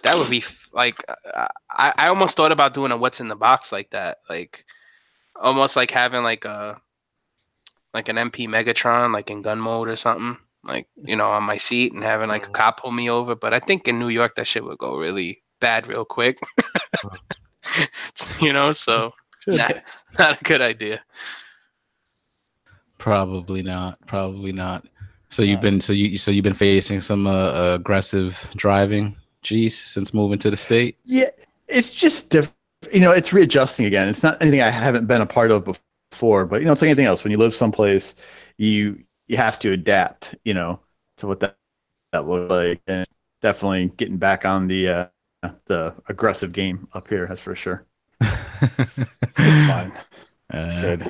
That would be like I almost thought about doing a what's in the box like that, like almost like having like an MP Megatron like in gun mode or something, like on my seat and having like a cop pull me over. But I think in New York that shit would go really bad real quick. So not a good idea. Probably not. So you've been facing some aggressive driving, since moving to the state. Yeah, it's just different. It's readjusting again. It's not anything I haven't been a part of before, but it's like anything else. When you live someplace, you have to adapt, to what that looks like, and definitely getting back on the aggressive game up here. That's for sure. It's fine. It's good.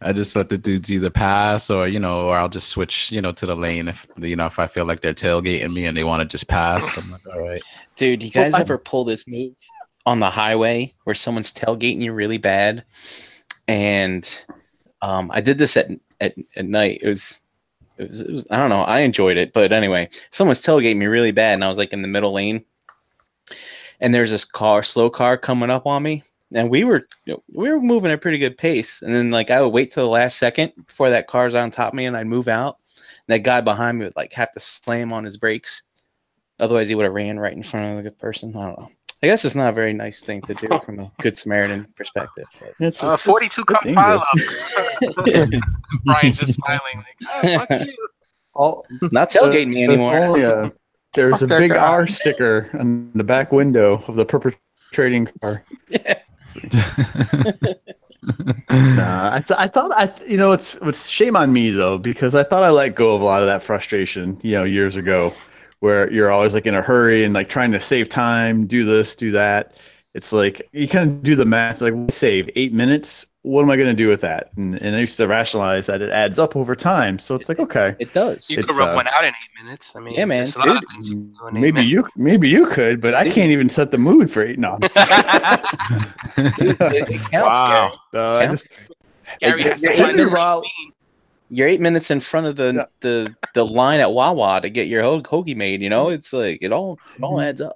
I just let the dudes either pass or I'll just switch, to the lane if I feel like they're tailgating me and they want to just pass. I'm like, all right. Dude, you guys ever pull this move on the highway where someone's tailgating you really bad? And I did this at night. It was I don't know. I enjoyed it, but anyway, someone's tailgating me really bad, and I was like in the middle lane, and there's this slow car coming up on me. And we were moving at a pretty good pace. And then like I would wait till the last second before that car's on top of me and I'd move out. And that guy behind me would like have to slam on his brakes. Otherwise he would have ran right in front of the person. I don't know. I guess it's not a very nice thing to do from a good Samaritan perspective. It's 42 cup pile up. Brian just smiling like, fuck you. Not tailgating me anymore. There's a big R sticker on the back window of the perpetrating car. Yeah. I thought it's shame on me though, because I thought I let go of a lot of that frustration, years ago, where you're always like in a hurry and like trying to save time, do this, do that. It's like you kind of do the math, like save 8 minutes. What am I going to do with that? And I used to rationalize that it adds up over time. So it's like, okay, it does. You could rub one out in 8 minutes. I mean, yeah, man. Maybe you could, but I can't even set the mood for 8. No, I'm just Dude, it counts. Wow. Gary has to find the right speed. You're 8 minutes in front of the line at Wawa to get your hoagie made. It's like it all adds up.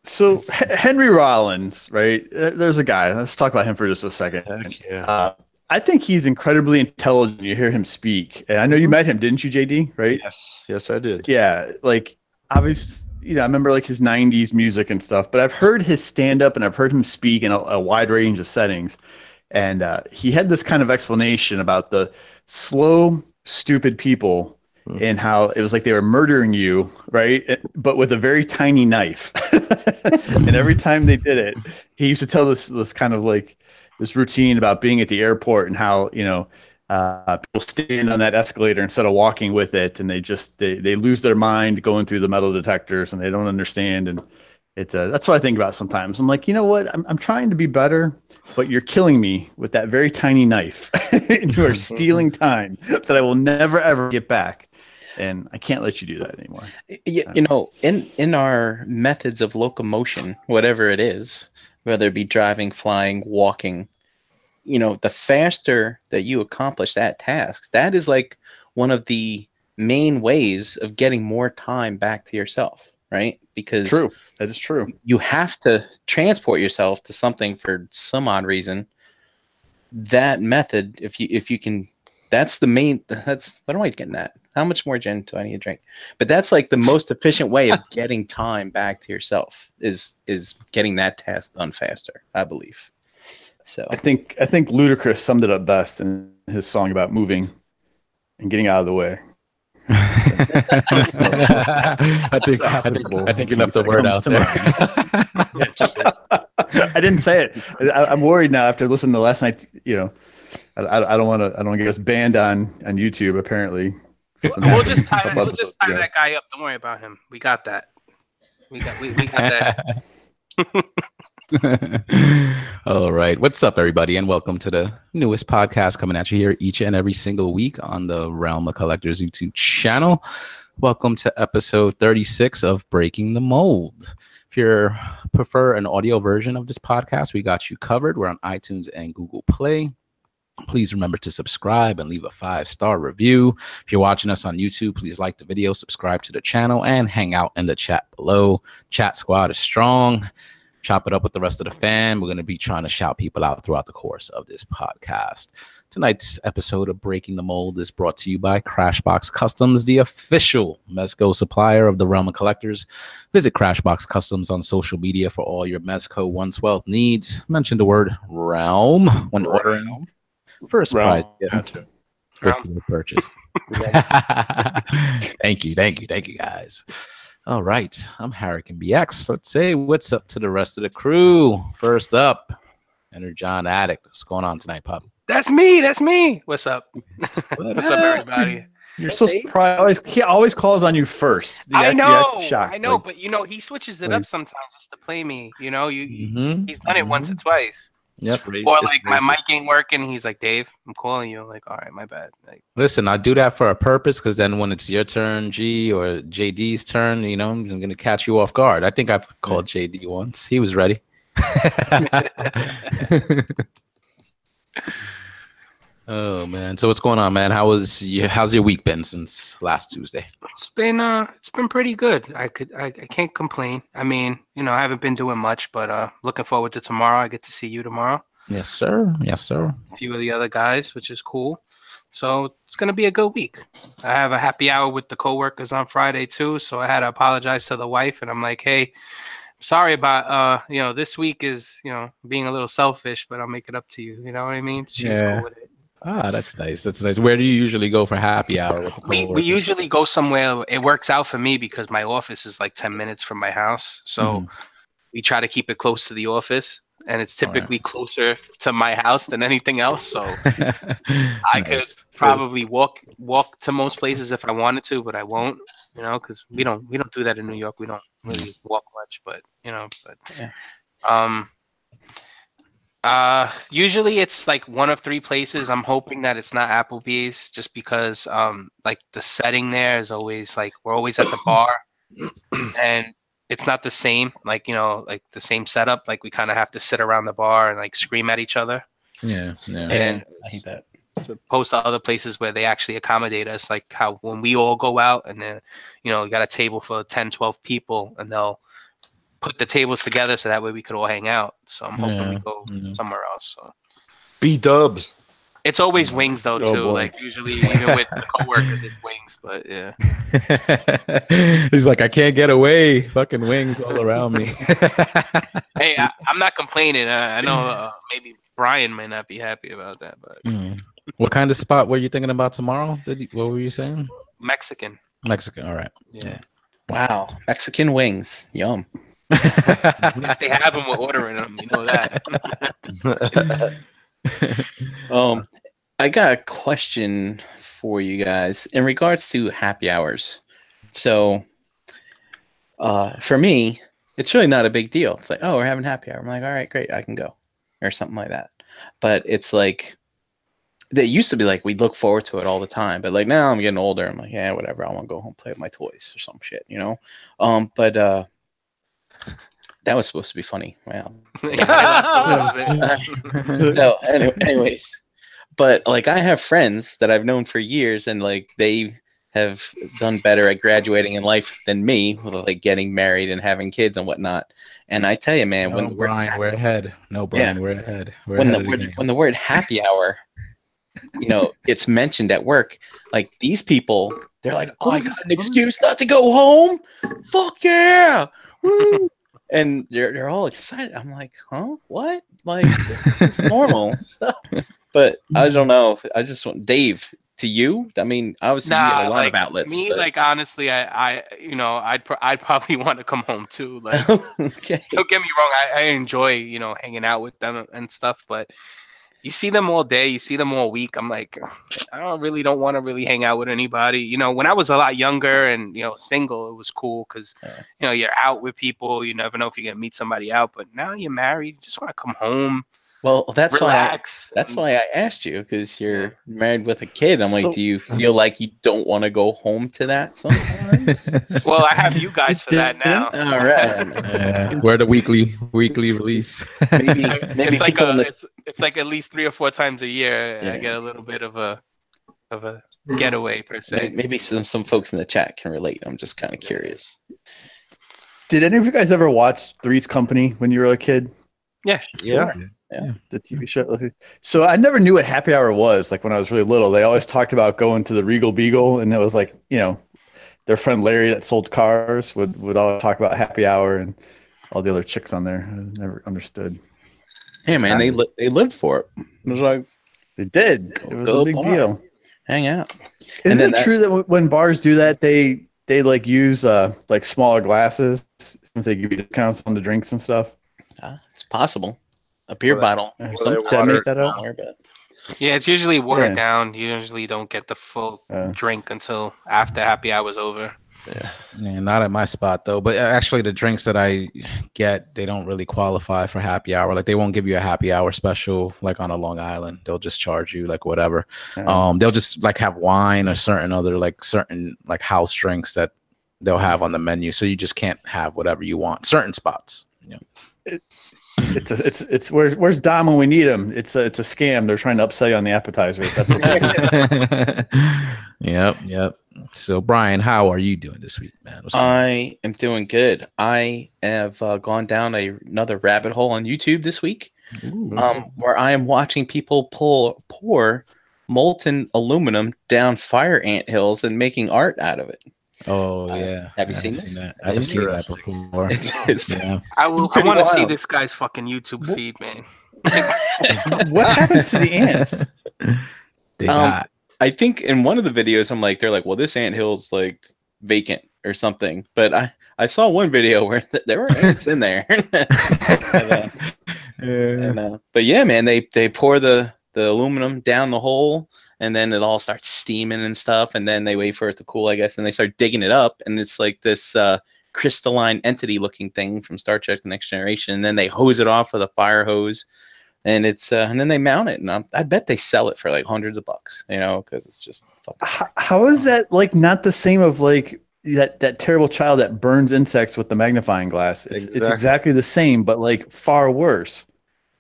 So Henry Rollins, right? There's a guy. Let's talk about him for just a second. Heck yeah. I think he's incredibly intelligent. You hear him speak, and I know you met him, didn't you, JD? Right? Yes, I did. Yeah, like obviously, I remember like his '90s music and stuff. But I've heard his stand up, and I've heard him speak in a wide range of settings. And he had this kind of explanation about the slow, stupid people. And how it was like they were murdering you, right? But with a very tiny knife. And every time they did it, he used to tell this kind of like this routine about being at the airport and how, people stand on that escalator instead of walking with it. And they lose their mind going through the metal detectors and they don't understand. And that's what I think about sometimes. I'm like, you know what? I'm trying to be better, but you're killing me with that very tiny knife. And you are stealing time that I will never, ever get back. And I can't let you do that anymore. In our methods of locomotion, whatever it is, whether it be driving, flying, walking, the faster that you accomplish that task, that is like one of the main ways of getting more time back to yourself, right? Because that is true. You have to transport yourself to something for some odd reason. That method, if you can, that's what am I getting at? How much more gin do I need to drink? But that's like the most efficient way of getting time back to yourself is getting that task done faster, I believe. So I think Ludacris summed it up best in his song about moving and getting out of the way. I think you left the word out there. I didn't say it. I'm worried now after listening to last night. I don't want to get us banned on YouTube. Apparently, we'll just tie that guy up. Don't worry about him. We got that. We got that. All right. What's up, everybody? And welcome to the newest podcast coming at you here each and every single week on the Realm of Collectors YouTube channel. Welcome to episode 36 of Breaking the Mold. If you prefer an audio version of this podcast, we got you covered. We're on iTunes and Google Play. Please remember to subscribe and leave a 5-star review. If you're watching us on YouTube, please like the video, subscribe to the channel, and hang out in the chat below. Chat squad is strong. Chop it up with the rest of the fam. We're going to be trying to shout people out throughout the course of this podcast. Tonight's episode of Breaking the Mold is brought to you by Crashbox Customs, the official Mezco supplier of the Realm of Collectors. Visit Crashbox Customs on social media for all your Mezco 112 needs. Mention the word Realm when ordering. First prize gift with your purchase. Thank you, guys. All right, I'm Harrican BX. Let's say what's up to the rest of the crew. First up, Energon Addict. What's going on tonight, pup? That's me. What's up? What's up, everybody? You're so surprised. He always calls on you first. I know, but he switches it up sometimes just to play me. He's done it once or twice. Yep. Or like my mic ain't working. He's like, Dave, I'm calling you. I'm like, all right, my bad. Like, listen, I do that for a purpose because then when it's your turn, G, or JD's turn, I'm going to catch you off guard. I think I've called JD once. He was ready. Oh man! So what's going on, man? How's your week been since last Tuesday? It's been pretty good. I can't complain. I mean, I haven't been doing much, but looking forward to tomorrow. I get to see you tomorrow. Yes, sir. A few of the other guys, which is cool. So it's gonna be a good week. I have a happy hour with the coworkers on Friday too, so I had to apologize to the wife, and I'm like, hey, sorry about this week is being a little selfish, but I'll make it up to you. You know what I mean? She's cool with it. Ah, that's nice. Where do you usually go for happy hour? With the we usually go somewhere. It works out for me because my office is like 10 minutes from my house. So we try to keep it close to the office, and it's typically closer to my house than anything else. So I could probably walk to most places if I wanted to, but I won't, because we don't do that in New York. We don't really walk much, but usually it's like one of 3 places. I'm hoping that it's not Applebee's just because like the setting there is always like we're always at the bar and it's not the same, like like the same setup, like we kind of have to sit around the bar and like scream at each other. Yeah. And I hate that. As opposed to other places where they actually accommodate us, like how when we all go out and then you got a table for 10-12 people and they'll put the tables together so that way we could all hang out. So I'm hoping we go somewhere else. So B-dubs. It's always wings though too. Boy. Like usually even with the coworkers it's wings, but yeah. He's like, I can't get away. Fucking wings all around me. Hey, I'm not complaining. I know maybe Brian might not be happy about that, but what kind of spot were you thinking about tomorrow? What were you saying? Mexican. All right. Yeah. Wow, Mexican wings, yum. If they have them, we're ordering them. You know that. I got a question for you guys in regards to happy hours. So, for me, it's really not a big deal. It's like, oh, we're having happy hour. I'm like, all right, great, I can go, or something like that. But it's like, they used to be like we'd look forward to it all the time. But like now I'm getting older. I'm like, yeah, whatever. I want to go home, play with my toys or some shit, But that was supposed to be funny. Wow. So, anyways, but like I have friends that I've known for years, and like they have done better at graduating in life than me, with like getting married and having kids and whatnot. And I tell you, man, we're ahead. We're ahead. When the word happy hour, it's mentioned at work, like these people, they're like, oh, I got an excuse not to go home. Fuck yeah. Woo. And they're all excited. I'm like, huh? What? Like, this is just normal stuff. But I don't know. I just want Dave. To you, I mean, obviously you have a lot of outlets. Me, but... like honestly, I'd probably want to come home too. Like, okay. Don't get me wrong, I enjoy hanging out with them and stuff, but you see them all day, you see them all week. I'm like, I don't want to really hang out with anybody. When I was a lot younger and single, it was cool because you're out with people. You never know if you're gonna meet somebody out. But now you're married, you just want to come home, Well, that's relax. why I asked you, because you're married with a kid. I'm like, So- do you feel like you don't want to go home to that sometimes? Well, I have you guys for that now. All right. Yeah, we're the weekly release. Maybe It's like people in the it's like at least 3 or 4 times a year. Yeah. I get a little bit of a getaway per se. maybe some folks in the chat can relate. I'm just kind of curious. Did any of you guys ever watch Three's Company when you were a kid? Yeah. Yeah. The TV show. So I never knew what happy hour was. Like when I was really little, they always talked about going to the Regal Beagle, and it was like, you know, their friend Larry that sold cars would always talk about happy hour and all the other chicks on there. I never understood. Hey man, they lived for it. It was like They did. It was Go a big bar. deal. hang out. Isn't it true that when bars do that, they like use like smaller glasses since they give you discounts on the drinks and stuff? It's possible. A beer Well, bottle. well, Sometimes they water make that up? smaller, but Yeah, it's usually watered Yeah. down. You usually don't get the full Yeah. drink until after happy hour's over. Yeah, not at my spot though. But actually, the drinks that I get, they don't really qualify for happy hour. Like they won't give you a happy hour special like on a Long Island. They'll just charge you like whatever. They'll just like have wine or certain house drinks that they'll have on the menu. So you just can't have whatever you want. Certain spots. Yeah. It's where's Dom when we need him? It's a scam. They're trying to upsell you on the appetizers. That's what Yep. So Brian, how are you doing this week, man? What's going on? I am doing good. I have gone down another rabbit hole on YouTube this week, where I am watching people pour molten aluminum down fire ant hills and making art out of it. Oh yeah. Have you seen this? That. I haven't seen that before. It's Yeah. I pretty want to see wild. this guy's fucking YouTube feed, man. what happens to the ants? They got I think in one of the videos, they're like, well, this anthill's like vacant or something. But I saw one video where there were ants in there. But yeah, man, they pour the aluminum down the hole, and then it all starts steaming and stuff, and then they wait for it to cool, I guess, and they start digging it up, and it's like this crystalline entity looking thing from Star Trek: The Next Generation, and then they hose it off with a fire hose. And it's and then they mount it, and I bet they sell it for like hundreds of bucks, because it's just fucking. How is that like not the same of like that terrible child that burns insects with the magnifying glass? It's exactly the same, but like far worse.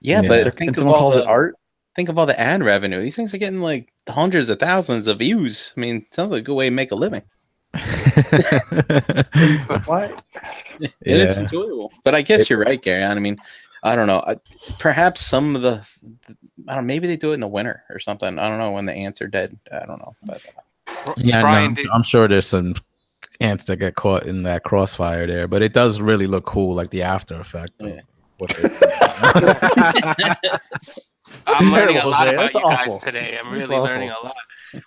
Yeah, Yeah. but And someone calls it art. Think of all the ad revenue. These things are getting like hundreds of thousands of views. I mean, sounds like a good way to make a living. What? And it's enjoyable. But I guess you're right, Gary. I mean, I don't know. Perhaps some of maybe they do it in the winter or something. I don't know when the ants are dead. I don't know. But Yeah, Brian, no, I'm sure there's some ants that get caught in that crossfire there, but it does really look cool, like the after effect. Yeah. I'm learning a terrible, lot Jose. about That's you awful. guys today. I'm That's really awful. learning a lot.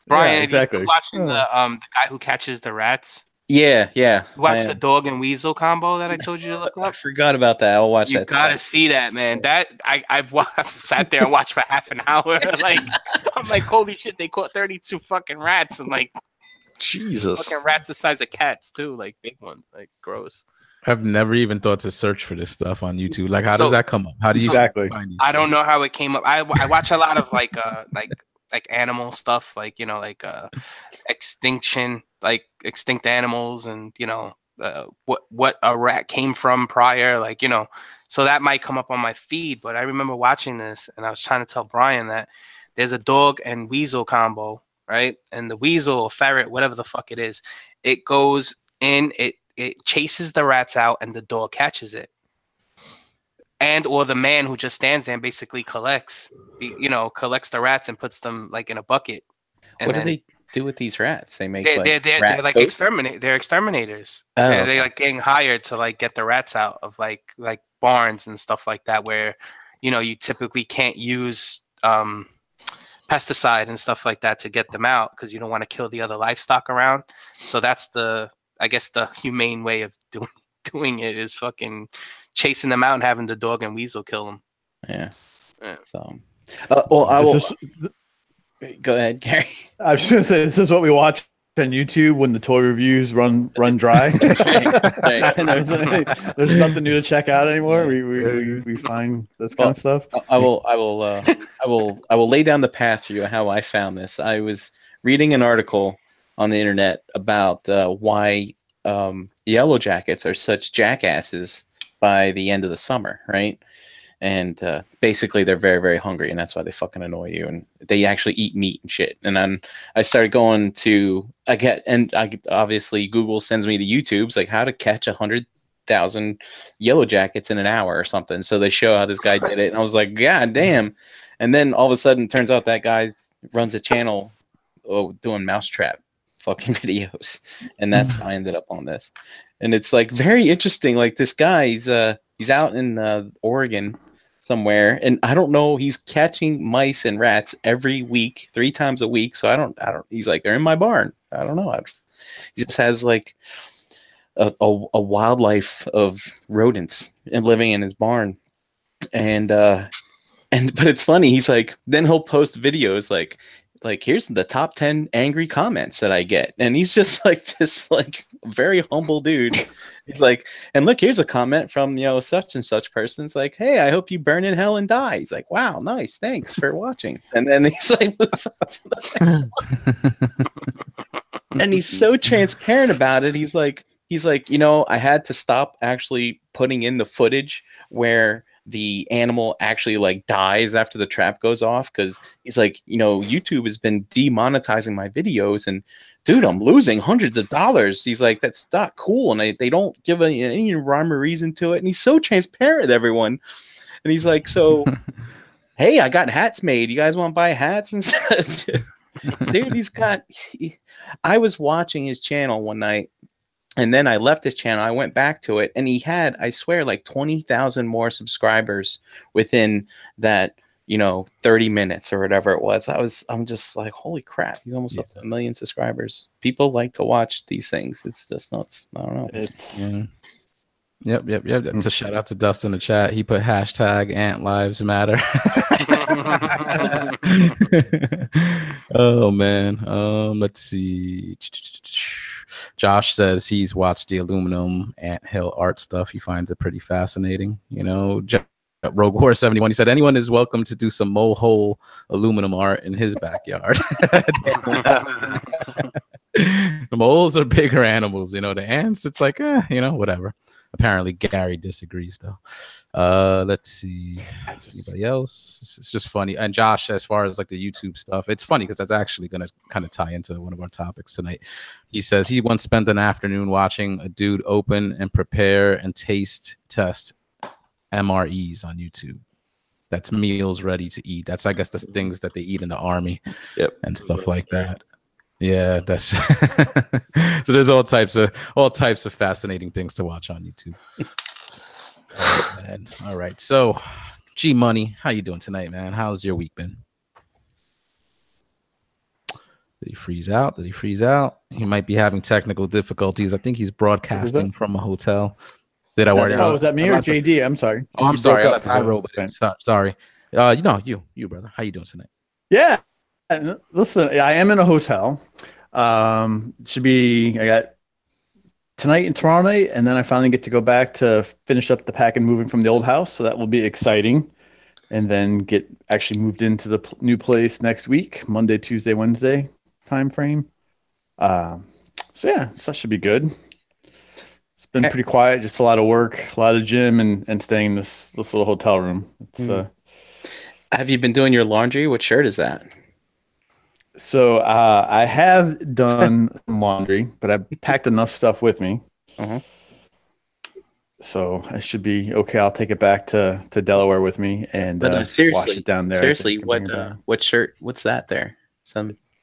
Brian, Yeah, exactly. you watching the guy who catches the rats? yeah. Watch the dog and weasel combo that I told you to look I up. forgot about that. I'll watch You that. gotta tonight. see that, man. That I've sat there and watched for half an hour. Like I'm like, holy shit! They caught 32 fucking rats, and like Jesus. fucking rats the size of cats too, like big ones, like gross. I've never even thought to search for this stuff on YouTube. Like, how does So- that come up? How do you Exactly. find these I don't things? know how it came up. I watch a lot of like animal stuff, like extinction, like extinct animals, and what a rat came from prior, like so that might come up on my feed. But I remember watching this, and I was trying to tell Brian that there's a dog and weasel combo, right? And the weasel or ferret, whatever the fuck it is, it goes in, it chases the rats out, and the dog catches it. And or the man who just stands there and basically collects the rats and puts them like in a bucket. And What do then they do with these rats? They make they're like they're exterminators. Oh, They're okay. like getting hired to like get the rats out of like barns and stuff like that, where you typically can't use pesticide and stuff like that to get them out because you don't want to kill the other livestock around. So that's I guess the humane way of doing it is fucking chasing them out and having the dog and weasel kill them. Yeah. Yeah. So, well, I will. Is this- Go ahead, Gary. I was just gonna say this is what we watch on YouTube when the toy reviews run dry. Right. And there's nothing new to check out anymore. We find this kind of stuff. I will lay down the path for you how I found this. I was reading an article on the internet about why yellow jackets are such jackasses by the end of the summer, right? And basically they're very, very hungry, and that's why they fucking annoy you. And they actually eat meat and shit. And then I started going to obviously Google sends me to YouTube's like how to catch 100,000 yellow jackets in an hour or something. So they show how this guy did it, and I was like, God damn. And then all of a sudden, it turns out that guy runs a channel doing mousetrap fucking videos, and that's how I ended up on this. And it's like very interesting. Like this guy, he's out in Oregon somewhere, and I don't know. He's catching mice and rats every week, 3 times a week. So I don't. He's like, they're in my barn. I don't know. He just has like a wildlife of rodents and living in his barn, and but it's funny. He's like, then he'll post videos like here's the top 10 angry comments that I get, and he's just like this like very humble dude. He's like, and look, here's a comment from such and such person. It's like, hey, I hope you burn in hell and die. He's like, wow, nice, thanks for watching. And then he's like, and he's so transparent about it. He's like, I had to stop actually putting in the footage where the animal actually like dies after the trap goes off, because he's like, YouTube has been demonetizing my videos, and dude, I'm losing hundreds of dollars. He's like, that's not cool, and they don't give any rhyme or reason to it. And he's so transparent with everyone, and he's like, so hey, I got hats made, you guys want to buy hats and stuff? Dude, I was watching his channel one night, and then I left his channel. I went back to it, and he had, I swear, like 20,000 more subscribers within that, 30 minutes or whatever it was. I'm just like, holy crap, he's almost up to 1 million subscribers. People like to watch these things. It's just nuts. I don't know. Yep. That's a shout out to Dust in the chat. He put hashtag Ant Lives Matter. Oh man. Let's see. Josh says he's watched the aluminum ant hill art stuff. He finds it pretty fascinating. Rogue Horse 71. He said anyone is welcome to do some mole hole aluminum art in his backyard. The moles are bigger animals, the ants. It's like, whatever. Apparently, Gary disagrees though. Let's see. Anybody else? It's just funny. And Josh, as far as like the YouTube stuff, it's funny because that's actually going to kind of tie into one of our topics tonight. He says he once spent an afternoon watching a dude open and prepare and taste test MREs on YouTube. That's meals ready to eat. That's, I guess, the things that they eat in the army, and stuff like that. Yeah, that's so. There's all types of fascinating things to watch on YouTube. All right. So, G Money, how you doing tonight, man? How's your week been? Did he freeze out? He might be having technical difficulties. I think he's broadcasting from a hotel. Did I worry? Oh, was that me or JD? I'm sorry. Oh, I'm sorry. Sorry. You brother. How you doing tonight? Yeah. Listen, I am in a hotel. I got tonight and tomorrow night, and then I finally get to go back to finish up the pack and moving from the old house. So that will be exciting. And then get actually moved into the new place next week, Monday, Tuesday, Wednesday time frame. So that should be good. It's been pretty quiet, just a lot of work, a lot of gym, and staying in this little hotel room. Have you been doing your laundry? What shirt is that? So I have done laundry, but I've packed enough stuff with me. So I should be okay. I'll take it back to Delaware with me and wash it down there. Seriously, what shirt? What's that there?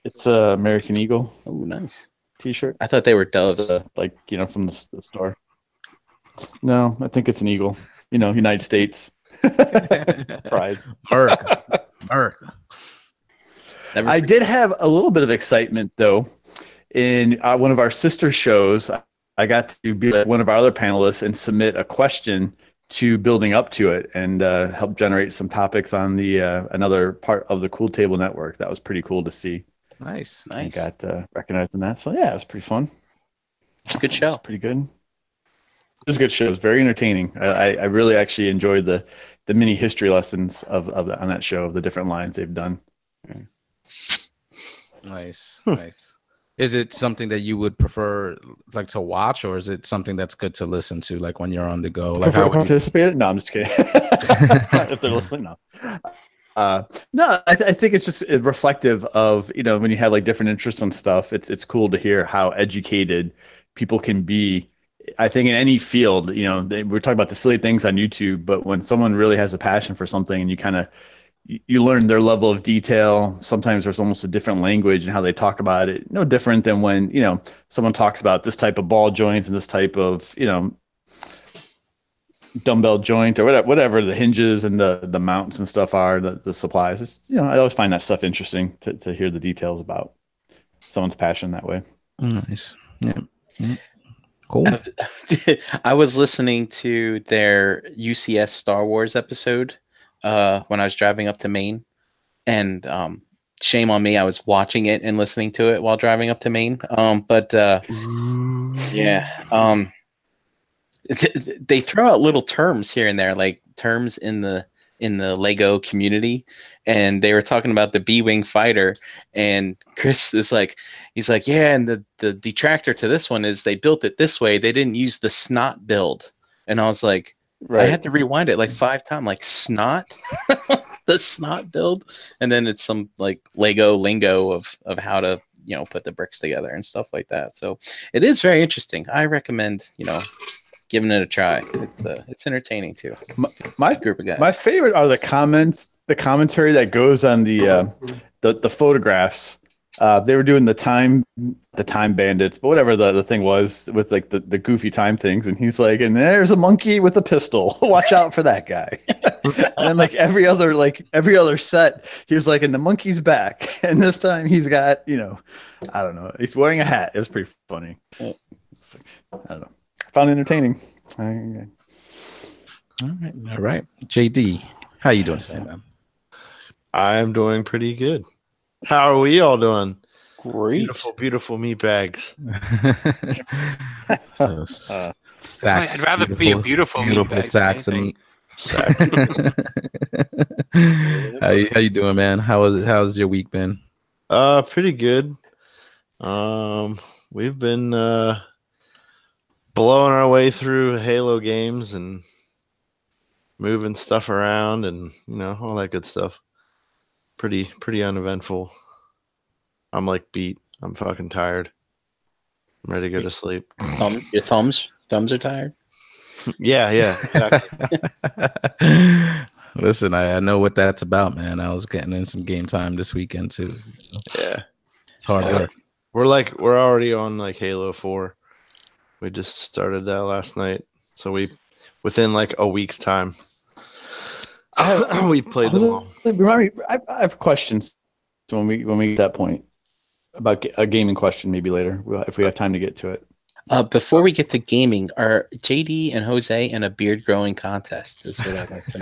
It's a American Eagle. Oh, nice T-shirt. I thought they were doves. From the store. No, I think it's an eagle. United States. Pride. America. I did have a little bit of excitement though. In one of our sister shows, I got to be like one of our other panelists and submit a question to building up to it and help generate some topics on the another part of the Cool Table Network. That was pretty cool to see. Nice. He got recognized in that. So yeah, it was pretty fun. Good show. Pretty good. It was a good show. It was very entertaining. I really actually enjoyed the mini history lessons of on that show, of the different lines they've done. Nice. Nice. Is it something that you would prefer like to watch, or is it something that's good to listen to, like when you're on the go? Like, Prefer to participate? No, I'm just kidding. If they're listening, no. No, I think it's just reflective of, you know, when you have like different interests and stuff. It's cool to hear how educated people can be. I think in any field, you know, we're talking about the silly things on YouTube, but when someone really has a passion for something and you kind of you learn their level of detail. Sometimes there's almost a different language in how they talk about it. No different than when, you know, someone talks about this type of ball joint and this type of, you know, dumbbell joint or whatever the hinges and the mounts and stuff are, the supplies. It's, you know, I always find that stuff interesting to hear the details about someone's passion that way. Nice. Yeah. Cool. I was listening to their UCS Star Wars episode when I was driving up to Maine, and shame on me, I was watching it and listening to it while driving up to Maine. They throw out little terms here and there, like terms in the Lego community, and they were talking about the B-wing fighter, and Chris is like, he's like, yeah, and the detractor to this one is they built it this way, they didn't use the snot build. And I was like, right. I had to rewind it like 5 times, like snot. The snot build. And then it's some like Lego lingo of how to, you know, put the bricks together and stuff like that. So it is very interesting. I recommend, you know, giving it a try. It's entertaining too. My group of guys. My favorite are the commentary that goes on the photographs. They were doing the time bandits, but whatever the thing was with like the goofy time things, and he's like, and there's a monkey with a pistol. Watch out for that guy. And then like every other set, he was like, and the monkey's back, and this time he's got, you know, I don't know, he's wearing a hat. It was pretty funny. I don't know. I found it entertaining. All right. JD, how you doing today, man? I'm doing pretty good. How are we all doing? Great. Beautiful, beautiful meat bags. I'd rather be a beautiful sacks of meat. How you doing, man? How's your week been? Pretty good. We've been blowing our way through Halo games and moving stuff around and, you know, all that good stuff. Pretty uneventful. I'm like beat. I'm fucking tired. I'm ready to go to sleep. Your thumbs are tired? Yeah, exactly. Listen, I know what that's about, man. I was getting in some game time this weekend too. Yeah. It's hard work. We're already on like Halo 4. We just started that last night. So within like a week's time, we played them all. Remind me, I have questions. So when we get that point about a gaming question, maybe later if we have time to get to it. Before we get to gaming, are JD and Jose in a beard growing contest? Is what I'd like to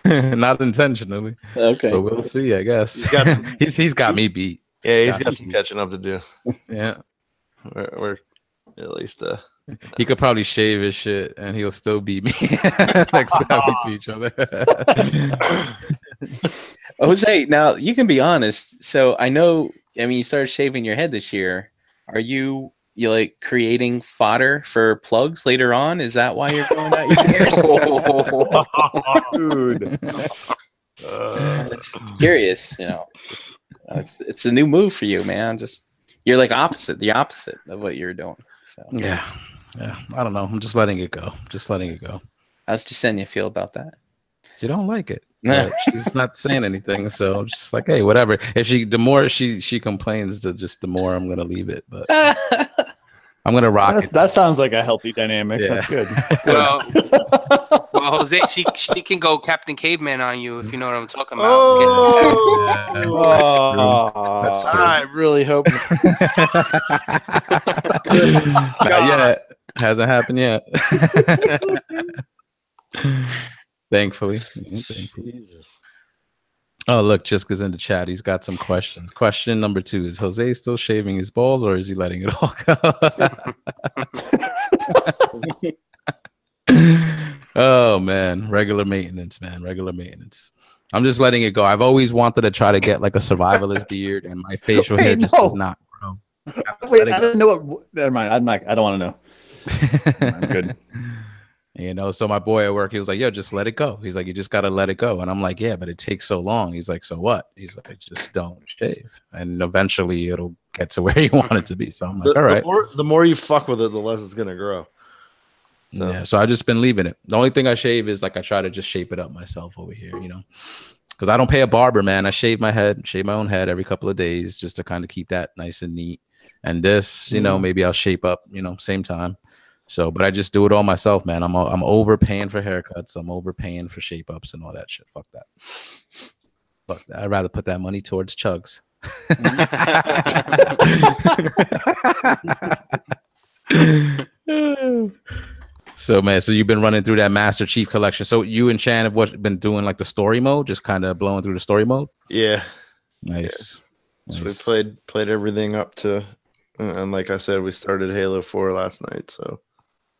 know. Not intentionally. Okay, but we'll see. I guess he's got me beat. Yeah, he's got some catching up to do. Yeah, we're at least. He could probably shave his shit and he'll still beat me next time we see each other. Jose, now you can be honest. So I mean, you started shaving your head this year. Are you like creating fodder for plugs later on? Is that why you're going out your Dude. Curious, you know. It's a new move for you, man. You're like the opposite of what you're doing. So yeah. I don't know. I'm just letting it go. How's Jasenia feel about that? She don't like it. She's not saying anything, so I'm just like, hey, whatever. The more she complains, the more I'm gonna leave it. But I'm gonna rock it. That sounds like a healthy dynamic. Yeah. That's good. Well, Jose, she can go Captain Caveman on you if you know what I'm talking about. That's true. I really hope. Not yet. Hasn't happened yet. Thankfully. Jesus. Oh, look, Chiska's in the chat. He's got some questions. Question number 2 is Jose still shaving his balls, or is he letting it all go? Oh man, regular maintenance, man. Regular maintenance. I'm just letting it go. I've always wanted to try to get like a survivalist beard, and my facial hair just does not grow. Wait, I didn't know what. Never mind. I don't want to know. I'm good. You know, so my boy at work, he was like, yo, just let it go. He's like, you just got to let it go. And I'm like, yeah, but it takes so long. He's like, so what? He's like, just don't shave. And eventually it'll get to where you want it to be. So I'm like, all right. The more you fuck with it, the less it's going to grow. So. Yeah, so I just been leaving it. The only thing I shave is like I try to just shape it up myself over here, you know, because I don't pay a barber, man. I shave my own head every couple of days just to kind of keep that nice and neat. And this, you know, maybe I'll shape up, you know, same time. So, but I just do it all myself, man. I'm overpaying for haircuts. I'm overpaying for shape ups and all that shit. Fuck that. Fuck that. I'd rather put that money towards chugs. So, man, so you've been running through that Master Chief collection. So you and Shan have been doing like the story mode, just kind of blowing through the story mode? Yeah. Nice. Yeah. Nice. So we played everything up to, and like I said, we started Halo 4 last night, so.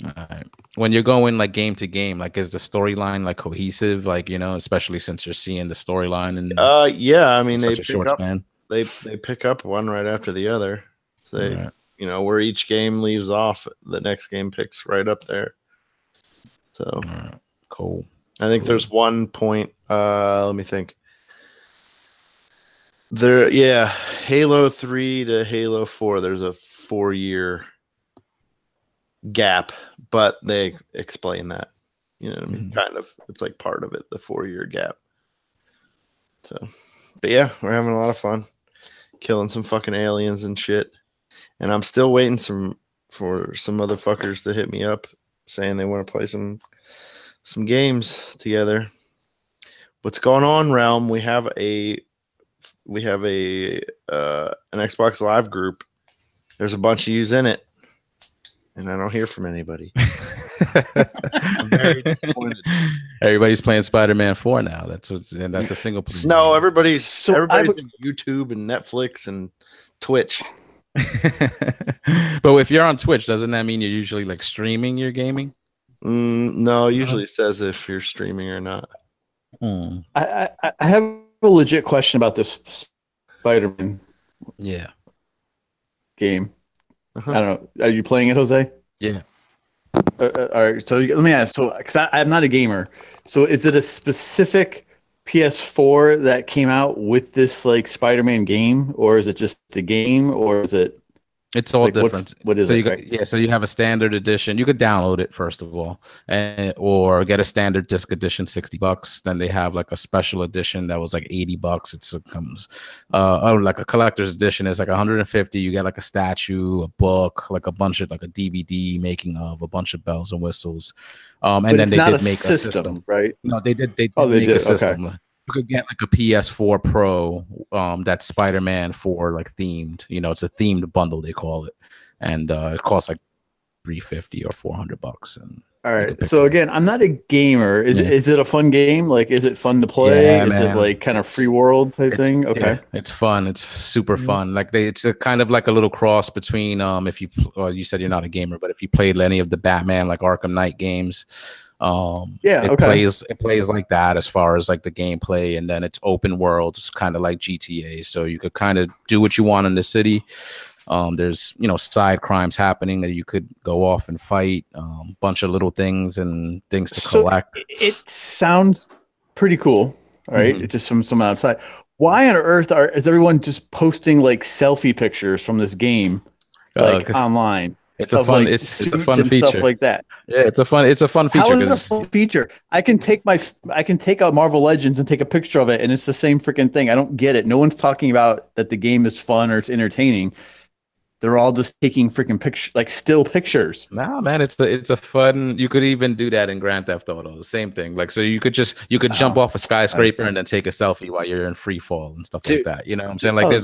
All right. When you're going like game to game, like is the storyline like cohesive, like, you know, especially since you're seeing the storyline and yeah, I mean such a short span. They pick up one right after the other. So they, you know, where each game leaves off, the next game picks right up there. So cool. I think there's one point, let me think. There, yeah, Halo 3 to Halo 4, there's a 4-year gap, but they explain that, you know what I mean? Kind of, it's like part of it, the 4-year gap. So, but yeah, we're having a lot of fun killing some fucking aliens and shit, and I'm still waiting for some motherfuckers to hit me up saying they want to play some games together. What's going on, Realm? We have an Xbox Live group. There's a bunch of yous in it, and I don't hear from anybody. I'm very disappointed. Everybody's playing Spider-Man 4 now. That's a single player. No, everybody's in YouTube and Netflix and Twitch. But if you're on Twitch, doesn't that mean you're usually like streaming your gaming? No, usually it says if you're streaming or not. I have a legit question about this Spider-Man game. I don't know. Are you playing it, Jose? Yeah. All right. So let me ask. So, because I'm not a gamer, so is it a specific PS4 that came out with this like Spider-Man game, or is it just a game, or is it? It's all like, different. What is so it? Right? Yeah, so you have a standard edition. You could download it first of all, or get a standard disc edition, $60. Then they have like a special edition that was like $80. It comes, like a collector's edition is like 150. You get like a statue, a book, like a bunch of like a DVD making of a bunch of bells and whistles. And then they did make a system, right? No, they did. They did make a system. Okay. You could get like a PS4 Pro that's Spider-Man 4 like themed. You know, it's a themed bundle they call it, and it costs like $350 or $400. And all right. So again, I'm not a gamer. Is it a fun game? Like, is it fun to play? Yeah, is it like kind of free world type thing? Okay, yeah, it's fun. It's super fun. Like it's a kind of like a little cross between if you you said you're not a gamer, but if you played any of the Batman like Arkham Knight games. It plays like that as far as like the gameplay, and then it's open world. It's kind of like GTA, so you could kind of do what you want in the city. There's side crimes happening that you could go off and fight, bunch of little things and things to collect. It sounds pretty cool. All right, it's just from someone outside. Why on earth is everyone just posting like selfie pictures from this game like online? It's a fun. Like, it's a fun feature. Stuff like that. Yeah, it's a fun feature. How is it a fun feature? I can take out Marvel Legends and take a picture of it, and it's the same freaking thing. I don't get it. No one's talking about that the game is fun or it's entertaining. They're all just taking freaking pictures, like still pictures. Nah, man, it's a fun. You could even do that in Grand Theft Auto. The same thing. Like, so you could jump off a skyscraper and then take a selfie while you're in free fall and stuff like that. You know what I'm saying? Like,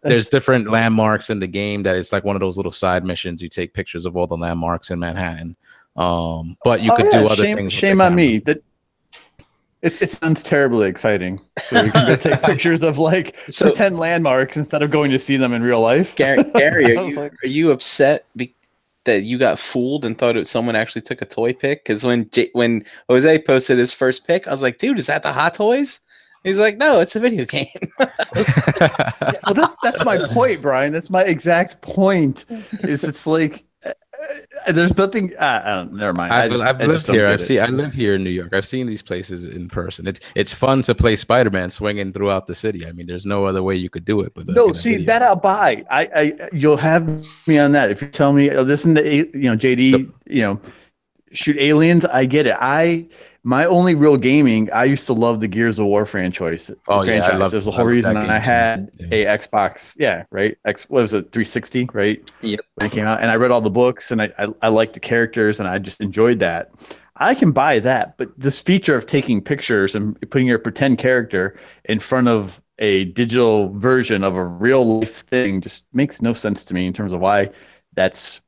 there's different landmarks in the game that it's like one of those little side missions. You take pictures of all the landmarks in Manhattan. But you could do other things. Shame on me. It sounds terribly exciting. So we can go take pictures of like pretend landmarks instead of going to see them in real life. Gary, are you upset that you got fooled and thought someone actually took a toy pic? Because when Jose posted his first pic, I was like, dude, is that the Hot Toys? He's like, no, it's a video game. Well, that's my point, Brian. That's my exact point. It's like there's nothing. Never mind. I've lived here. I live here in New York. I've seen these places in person. It's fun to play Spider-Man swinging throughout the city. I mean, there's no other way you could do it. But no, see that I'll buy. You'll have me on that if you tell me. Listen to JD. Shoot aliens. I get it. My only real gaming, I used to love the Gears of War franchise. There's the whole reason I had a Xbox. Yeah, right. What was it? 360, right? Yep. When it came out, and I read all the books, and I liked the characters, and I just enjoyed that. I can buy that, but this feature of taking pictures and putting your pretend character in front of a digital version of a real life thing just makes no sense to me in terms of why that's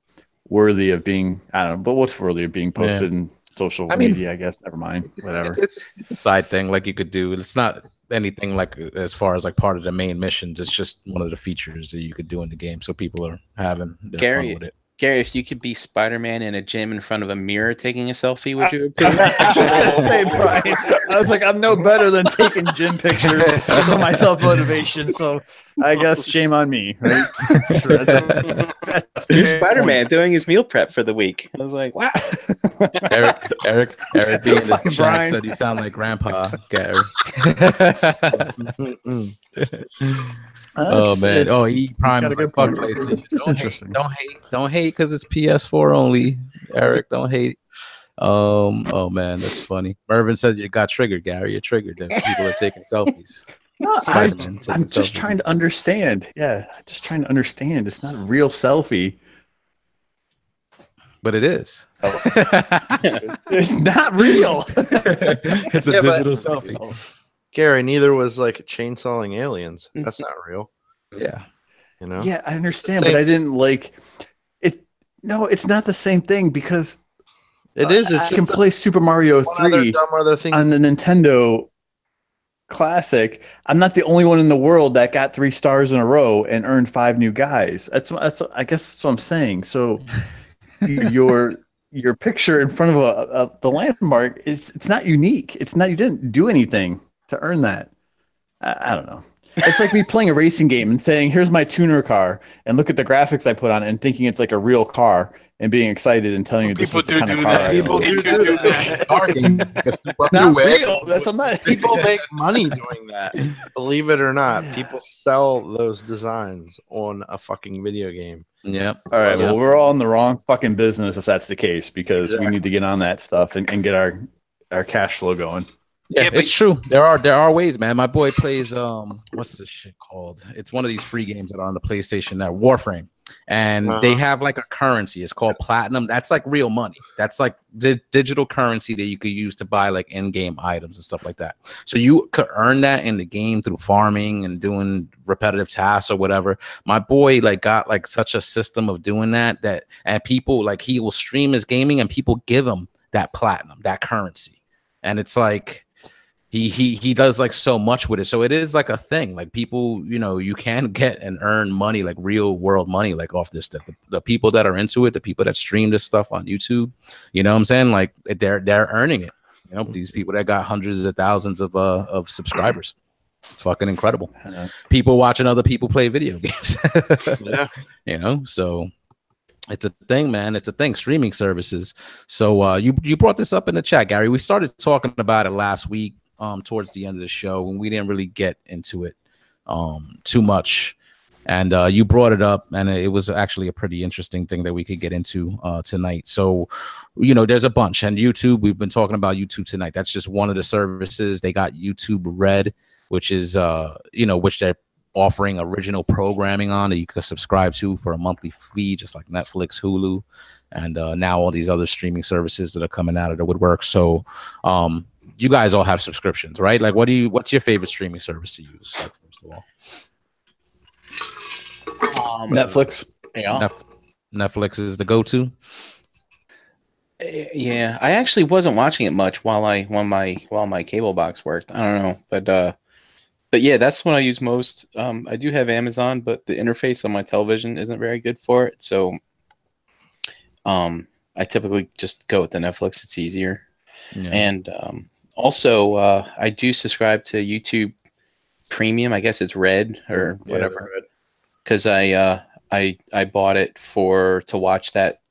worthy of being. I don't know, but what's worthy of being posted in social media, I guess. Never mind. Whatever. It's a side thing like you could do. It's not anything like as far as like part of the main missions. It's just one of the features that you could do in the game. So people are having their fun with it. Gary, if you could be Spider-Man in a gym in front of a mirror taking a selfie, would you? Say, Brian. I was like, I'm no better than taking gym pictures for my self-motivation. So I guess shame on me. Right? You're Spider-Man doing his meal prep for the week. I was like, wow. Eric being in the chat said he sound like Grandpa Gary. Oh man! He Prime got a good point. It's interesting. Don't hate because it's PS4 only. Eric, don't hate. Oh man, that's funny. Mervin said you got triggered, Gary. You're triggered that people are taking selfies. No, I'm just trying to understand. Yeah, just trying to understand. It's not a real selfie. But it is. Oh. It's not real. It's a digital selfie. Gary, neither was like chainsawing aliens. That's not real. Yeah. Yeah, I understand, but I didn't like it. No, it's not the same thing because it is. It's I can play Super Mario 3 on the Nintendo Classic. I'm not the only one in the world that got 3 stars in a row and earned 5 new guys. That's I guess that's what I'm saying. So your picture in front of the landmark it's not unique. It's not. You didn't do anything to earn that. I don't know. It's like me playing a racing game and saying, here's my tuner car, and look at the graphics I put on it and thinking it's like a real car and being excited and telling you this is the kind of car I am. People do that. Not real. People make money doing that. Believe it or not, people sell those designs on a fucking video game. Yep. All right. Well, we're all in the wrong fucking business if that's the case, because we need to get on that stuff and get our cash flow going. Yeah, it's true. There are ways, man. My boy plays what's this shit called? It's one of these free games that are on the PlayStation now, Warframe. And they have like a currency. It's called Platinum. That's like real money. That's like the digital currency that you could use to buy like in-game items and stuff like that. So you could earn that in the game through farming and doing repetitive tasks or whatever. My boy like got like such a system of doing that and people like he will stream his gaming and people give him that platinum, that currency. And it's like he does like so much with it. So it is like a thing. Like people, you can get and earn money, like real world money, like off this stuff. The people that are into it, the people that stream this stuff on YouTube, you know what I'm saying? Like they're earning it. These people that got hundreds of thousands of subscribers. It's fucking incredible. People watching other people play video games. Yeah. So it's a thing, man. It's a thing. Streaming services. So you brought this up in the chat, Gary. We started talking about it last week. Towards the end of the show, and we didn't really get into it too much, and you brought it up, and it was actually a pretty interesting thing that we could get into tonight. So there's a bunch, and YouTube, we've been talking about YouTube tonight. That's just one of the services. They got YouTube Red, which is which they're offering original programming on that you can subscribe to for a monthly fee, just like Netflix, Hulu, and now all these other streaming services that are coming out of the woodwork. So you guys all have subscriptions, right? Like, what's your favorite streaming service to use? Like, first of all, Netflix. Yeah, Netflix is the go-to. Yeah, I actually wasn't watching it much while my cable box worked. I don't know, but yeah, that's when I use most. I do have Amazon, but the interface on my television isn't very good for it. So I typically just go with the Netflix. It's easier. Yeah. And also, I do subscribe to YouTube Premium. I guess it's Red or whatever. Because I bought it to watch that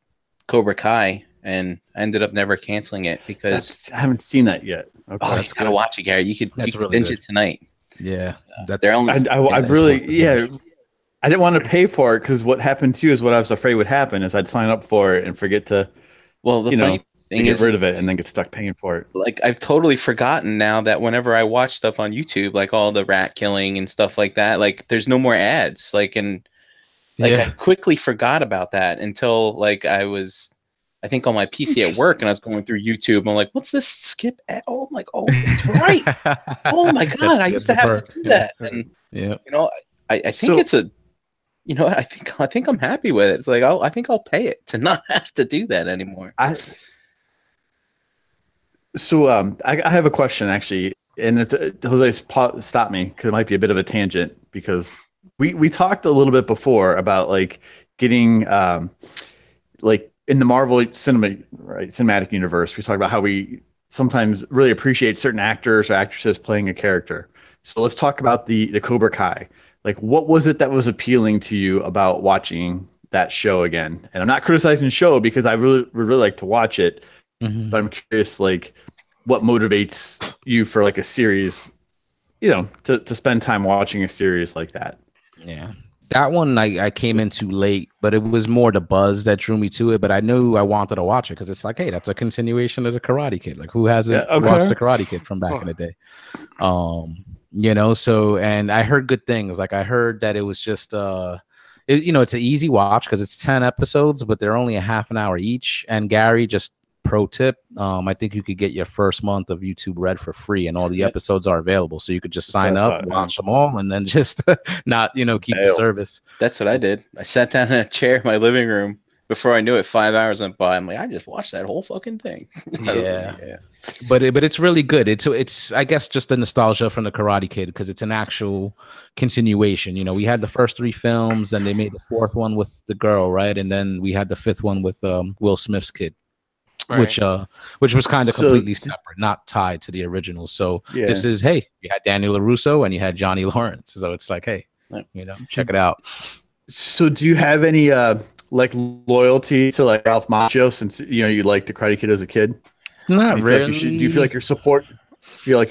Cobra Kai, and I ended up never canceling it because I haven't seen that yet. Okay. you gotta watch it, Gary. You could really binge good. it tonight. Yeah, They're only. I really, I didn't want to pay for it because what happened to you is what I was afraid would happen is I'd sign up for it and forget to, Well, the funny to thing get is, rid of it and then get stuck paying for it. like, I've totally forgotten now that whenever I watch stuff on YouTube, like all the rat killing and stuff like that, like there's no more ads. I quickly forgot about that until like I think on my PC at work, and I was going through YouTube. And I'm like, what's this skip ad? Oh, I'm like, oh, it's right. Oh my god, I used to have to do that. And I think it's a, I think I'm happy with it. It's like, I think I'll pay it to not have to do that anymore. I have a question actually, and it's Jose, stop me because it might be a bit of a tangent because we talked a little bit before about like getting like in the Marvel cinematic universe. We talked about how we sometimes really appreciate certain actors or actresses playing a character. So let's talk about the Cobra Kai. Like, what was it that was appealing to you about watching that show again? And I'm not criticizing the show because I would really like to watch it, but I'm curious, like, what motivates you for like a series, to spend time watching a series like that? Yeah. That one I came in too late, but it was more the buzz that drew me to it. But I knew I wanted to watch it because it's like, hey, that's a continuation of the Karate Kid. Like, who hasn't watched the Karate Kid from back in the day? So, and I heard good things. Like, I heard that it was just it's an easy watch because it's 10 episodes, but they're only a half an hour each. And Gary, just pro tip, I think you could get your first month of YouTube Red for free, and all the episodes are available. So you could just sign up, watch them all, and then just not, keep the service. That's what I did. I sat down in a chair in my living room. Before I knew it, 5 hours went by. I'm like, I just watched that whole fucking thing. Yeah. But it's really good. It's I guess just the nostalgia from the Karate Kid because it's an actual continuation. We had the first 3 films, and they made the 4th one with the girl, right? And then we had the 5th one with Will Smith's kid. Right. Which was kind of completely separate, not tied to the original. So this is, hey, you had Daniel LaRusso and you had Johnny Lawrence. So it's like, hey, check it out. So do you have any like loyalty to like Ralph Macchio since you liked the Karate Kid as a kid? Not really. Do you feel like you're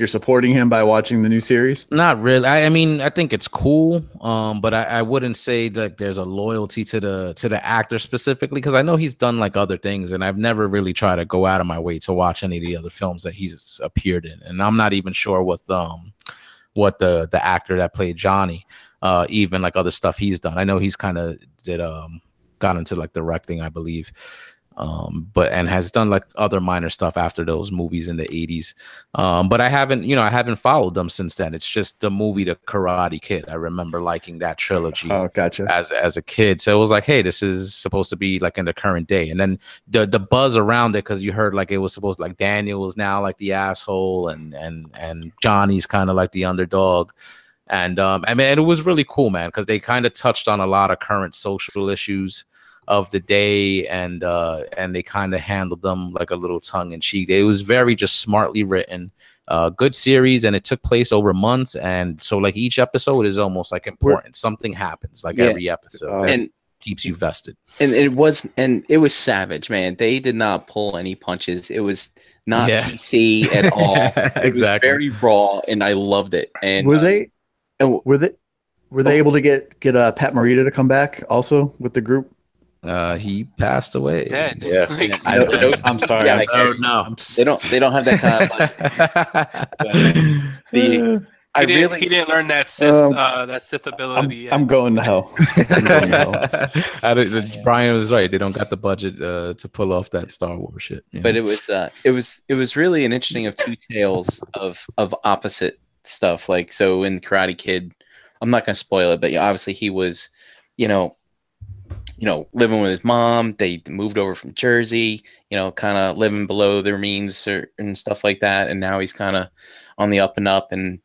supporting him by watching the new series? Not really. I mean, I think it's cool, but I wouldn't say that there's a loyalty to the actor specifically because I know he's done like other things, and I've never really tried to go out of my way to watch any of the other films that he's appeared in, and I'm not even sure what the actor that played Johnny, even like other stuff he's done. I know he's kind of got into like directing, I believe. And has done like other minor stuff after those movies in the 80s. But I haven't followed them since then. It's just the movie, The Karate Kid. I remember liking that trilogy as a kid. So it was like, hey, this is supposed to be like in the current day. And then the buzz around it, because you heard like it was supposed to, like Daniel was now like the asshole and Johnny's kind of like the underdog. And I mean, it was really cool, man, because they kind of touched on a lot of current social issues of the day, and they kind of handled them like a little tongue in cheek. It was very just smartly written, good series, and it took place over months. And so like each episode is almost like important. Something happens like every episode and keeps you vested. And it was savage, man. They did not pull any punches. It was not PC at all. It was very raw, and I loved it. And were they able to get Pat Morita to come back also with the group? He passed away. Dead. Yeah. I'm sorry. Yeah, no. They don't have that kind of he didn't learn that Sith ability yet. I'm going to hell. Brian was right. They don't got the budget to pull off that Star Wars shit. But it was really an interesting of two tales of opposite stuff. Like, so in Karate Kid, I'm not gonna spoil it, but obviously he was, living with his mom. They moved over from Jersey, kind of living below their means and stuff like that. And now he's kind of on the up and up. And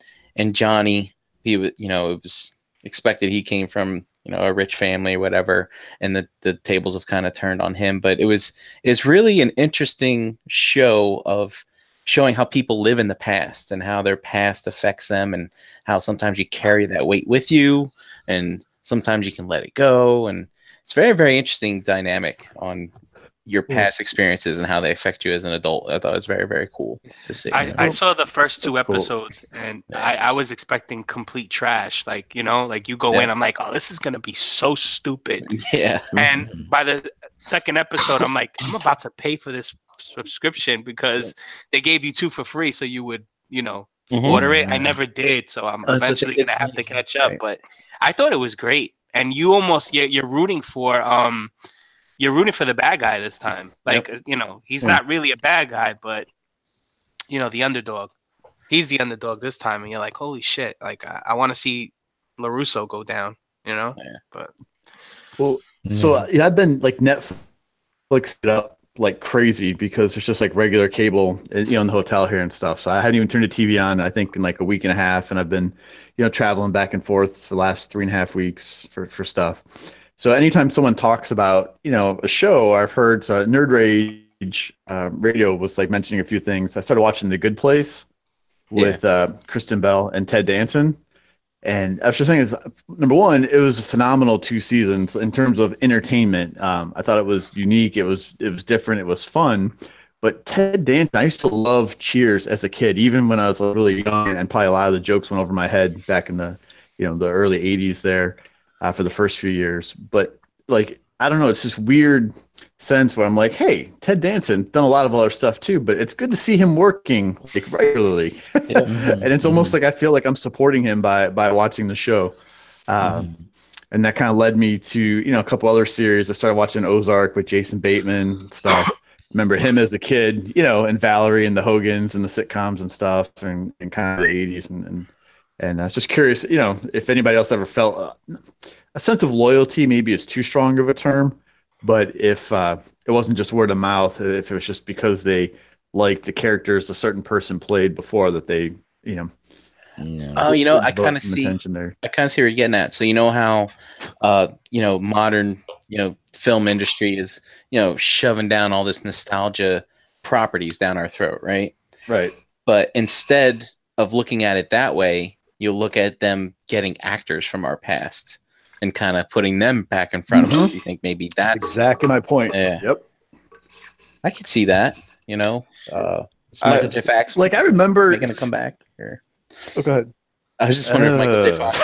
Johnny, he was, it was expected he came from, a rich family or whatever. And the tables have kind of turned on him. But it's really an interesting show of showing how people live in the past and how their past affects them, and how sometimes you carry that weight with you and sometimes you can let it go. And it's very, very interesting dynamic on your past experiences and how they affect you as an adult. I thought it was very, very cool to see. I saw the first two That's cool. episodes, and I was expecting complete trash. Like, like you go in, I'm like, oh, this is going to be so stupid. Yeah. And by the second episode, I'm like, I'm about to pay for this subscription because they gave you 2 for free. So you would, order it. I never did. So I'm eventually going to have to catch up. But I thought it was great. And you almost, you're rooting for, the bad guy this time. Like, he's not really a bad guy, but, the underdog. He's the underdog this time. And you're like, holy shit. Like, I want to see LaRusso go down, Yeah. But. Well, so I've been like Netflix it up like crazy because there's just like regular cable, in the hotel here and stuff. So I haven't even turned the TV on, I think, in like a week and a half. And I've been, traveling back and forth for the last 3.5 weeks for stuff. So anytime someone talks about, a show, I've heard Nerd Rage Radio was like mentioning a few things. I started watching The Good Place with Kristen Bell and Ted Danson. And I was just saying, is number one, it was a phenomenal 2 seasons in terms of entertainment. I thought it was unique. It was different. It was fun. But Ted Danson, I used to love Cheers as a kid, even when I was really young, and probably a lot of the jokes went over my head back in the, the early 80s there for the first few years. But like, I don't know, it's this weird sense where I'm like, hey, Ted Danson done a lot of other stuff too, but it's good to see him working like regularly. And it's almost like I feel like I'm supporting him by watching the show. And that kind of led me to, a couple other series. I started watching Ozark with Jason Bateman and stuff. Remember him as a kid, and Valerie and the Hogans and the sitcoms and stuff, and kind of the 80s. And I was just curious, if anybody else ever felt a sense of loyalty, maybe is too strong of a term, but if it wasn't just word of mouth, if it was just because they liked the characters a certain person played before that they, I kind of see where you're getting at. So how, modern, film industry is, shoving down all this nostalgia properties down our throat, right? Right. But instead of looking at it that way, you'll look at them getting actors from our past and kind of putting them back in front of us. You think maybe that's exactly my point. Yeah. Yep. I could see that, Michael J. Fox. Like, I remember making a comeback. Or... Oh, go ahead. I was just wondering if Michael J. Fox.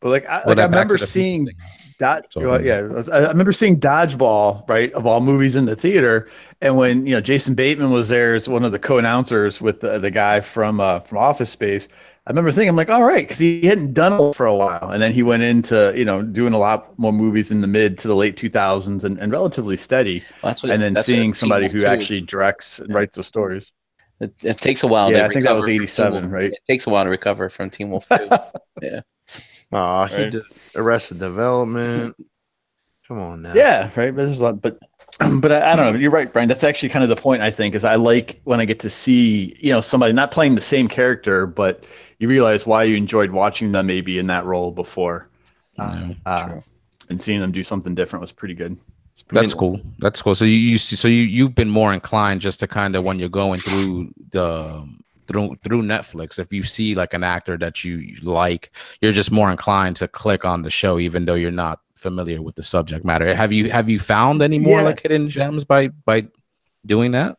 But like I remember seeing that. I remember seeing Dodgeball, right, of all movies in the theater. And when Jason Bateman was there as one of the co-announcers with the guy from Office Space, I remember thinking, I'm like, all right, because he hadn't done it for a while, and then he went into doing a lot more movies in the mid to the late 2000s and relatively steady. Well, and then seeing somebody who actually directs and writes the stories. It takes a while. Yeah, I think that was 87, right? It takes a while to recover from Teen Wolf 2. Yeah. Oh, he did Arrested Development. Come on now. Yeah, right. But there's a lot, but I don't know. You're right, Brian. That's actually kind of the point, I think, is I like when I get to see somebody not playing the same character, but you realize why you enjoyed watching them maybe in that role before, and seeing them do something different was pretty good. That's cool. That's cool. So you've been more inclined just to kind of, when you're going through through Netflix, if you see like an actor that you like, you're just more inclined to click on the show, even though you're not familiar with the subject matter. Have you found any more like hidden gems by doing that?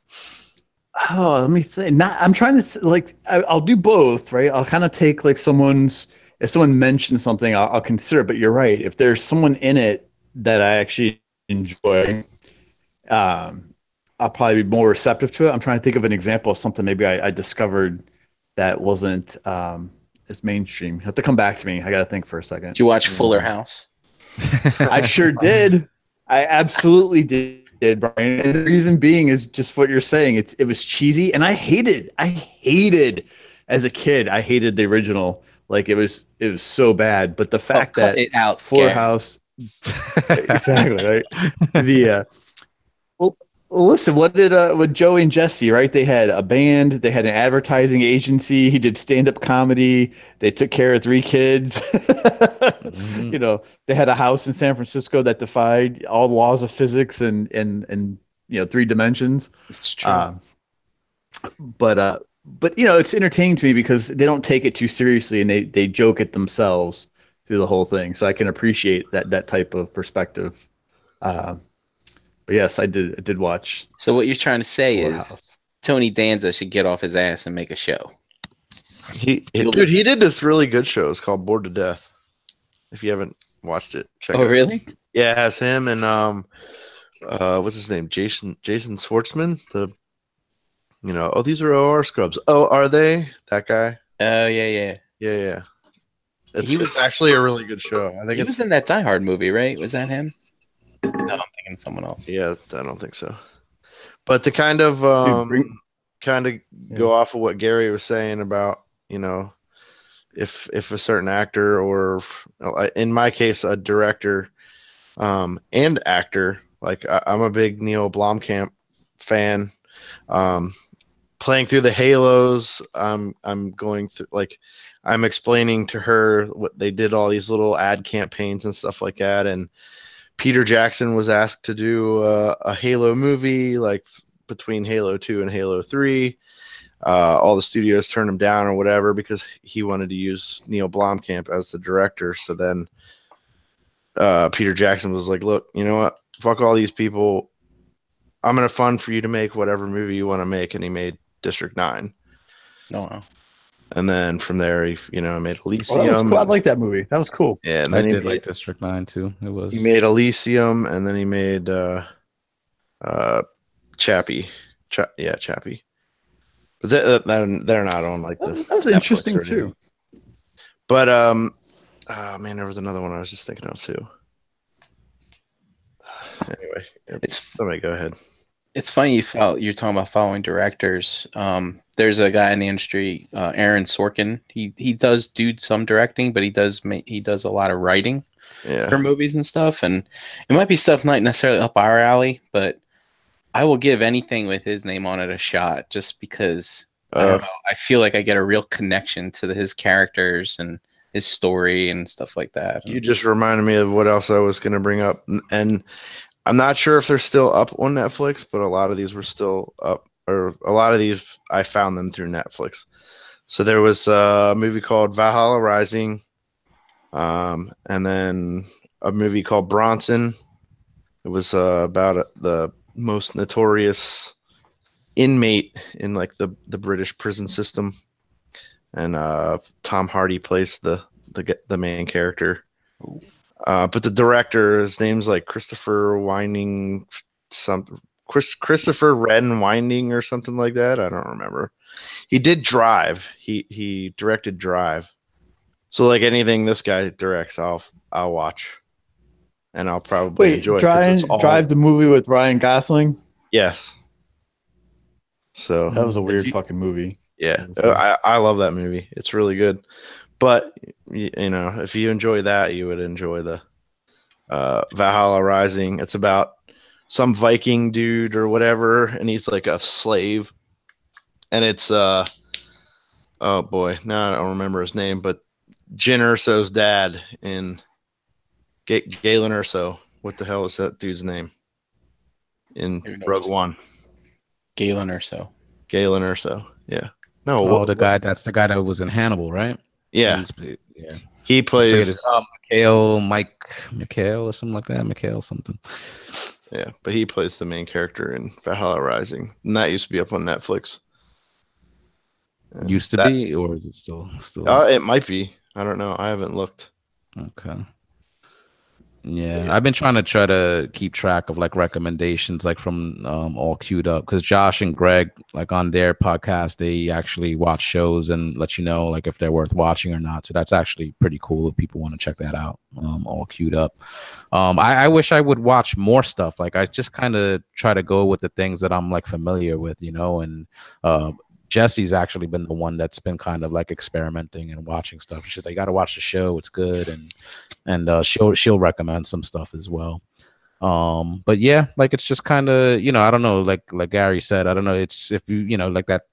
Oh, let me think. I'm trying to I'll do both, right? I'll kind of take like if someone mentions something, I'll consider it. But you're right. If there's someone in it that I actually enjoy, I'll probably be more receptive to it. I'm trying to think of an example of something maybe I discovered that wasn't as mainstream. You have to come back to me. I got to think for a second. Did you watch Fuller House? I sure did. I absolutely did, Brian. And the reason being is just what you're saying. It was cheesy, and I hated as a kid. I hated the original Like it was so bad. But the fact cut that it out, Fuller Gary. House, exactly right. The well, listen, what did with Joey and Jesse, right? They had a band, they had an advertising agency, he did stand-up comedy, they took care of 3 kids. Mhm. You know, they had a house in San Francisco that defied all the laws of physics and 3 dimensions. It's true. But it's entertaining to me because they don't take it too seriously and they joke at themselves through the whole thing. So I can appreciate that type of perspective. But yes, I did watch So what you're trying to say Fuller is House. Tony Danza should get off his ass and make a show. He did this really good show. It's called Bored to Death. If you haven't watched it, check it Oh, out. really? Yeah, it has him and what's his name? Jason Schwartzman. These are OR scrubs. Oh, are they? That guy? Oh, yeah. Yeah. He was actually a really good show. I think He was in that Die Hard movie, right? Was that him? No, I'm thinking of someone else. Yeah, I don't think so. But to kind of go off of what Gary was saying about, if a certain actor or in my case a director and actor, like I'm a big Neil Blomkamp fan. Playing through the Halos, I'm going through, like, I'm explaining to her what they did, all these little ad campaigns and stuff like that. And Peter Jackson was asked to do a Halo movie, like between Halo 2 and Halo 3. All the studios turned him down or whatever because he wanted to use Neil Blomkamp as the director. So then Peter Jackson was like, look, you know what? Fuck all these people. I'm going to fund for you to make whatever movie you want to make. And he made District 9. Oh, wow. And then from there, he made Elysium. Oh, that was cool. I like that movie. That was cool. Yeah, and I then did like District 9 too. It was. He made Elysium, and then he made Chappie. Chappie. But they're not on like this. That was interesting too. But there was another one I was just thinking of too. Anyway, somebody go ahead. It's funny you're talking about following directors. There's a guy in the industry, Aaron Sorkin. He does do some directing, but he does a lot of writing for movies and stuff. And it might be stuff not necessarily up our alley, but I will give anything with his name on it a shot, just because I don't know. I feel like I get a real connection to his characters and his story and stuff like that. You just reminded me of what else I was going to bring up, and I'm not sure if they're still up on Netflix, but a lot of these were still up, or a lot of these I found them through Netflix. So there was a movie called Valhalla Rising, and then a movie called Bronson. It was about the most notorious inmate in like the British prison system, and Tom Hardy plays the main character. But the director, his name's like Christopher Winding, Christopher Wren Winding or something like that. I don't remember. He did Drive. He directed Drive. So like anything this guy directs, I'll watch, and I'll probably enjoy. Drive the movie with Ryan Gosling. Yes. So that was a weird fucking movie. Yeah, I love that movie. It's really good. But if you enjoy that, you would enjoy the Valhalla Rising. It's about some Viking dude or whatever, and he's like a slave. And it's oh boy, now I don't remember his name, but Jyn Erso's dad in Galen Erso. What the hell is that dude's name in Rogue One? Galen Erso. Yeah. No. Oh, that's the guy that was in Hannibal, right? Yeah. He plays Mikhail or something like that. Mikhail something. Yeah, but he plays the main character in Valhalla Rising, and that used to be up on Netflix. Used to be, or is it still? It might be. I don't know. I haven't looked. Okay. Yeah, I've been trying to keep track of like recommendations, like from All Queued Up, because Josh and Greg, like on their podcast, they actually watch shows and let you know like if they're worth watching or not. So that's actually pretty cool if people want to check that out. All Queued Up. I wish I would watch more stuff. Like I just kind of try to go with the things that I'm like familiar with, and Jesse's actually been the one that's been kind of like experimenting and watching stuff. She's like, you got to watch the show; it's good, and she'll recommend some stuff as well. But yeah, like it's just kind of, I don't know, like Gary said, I don't know. It's if like that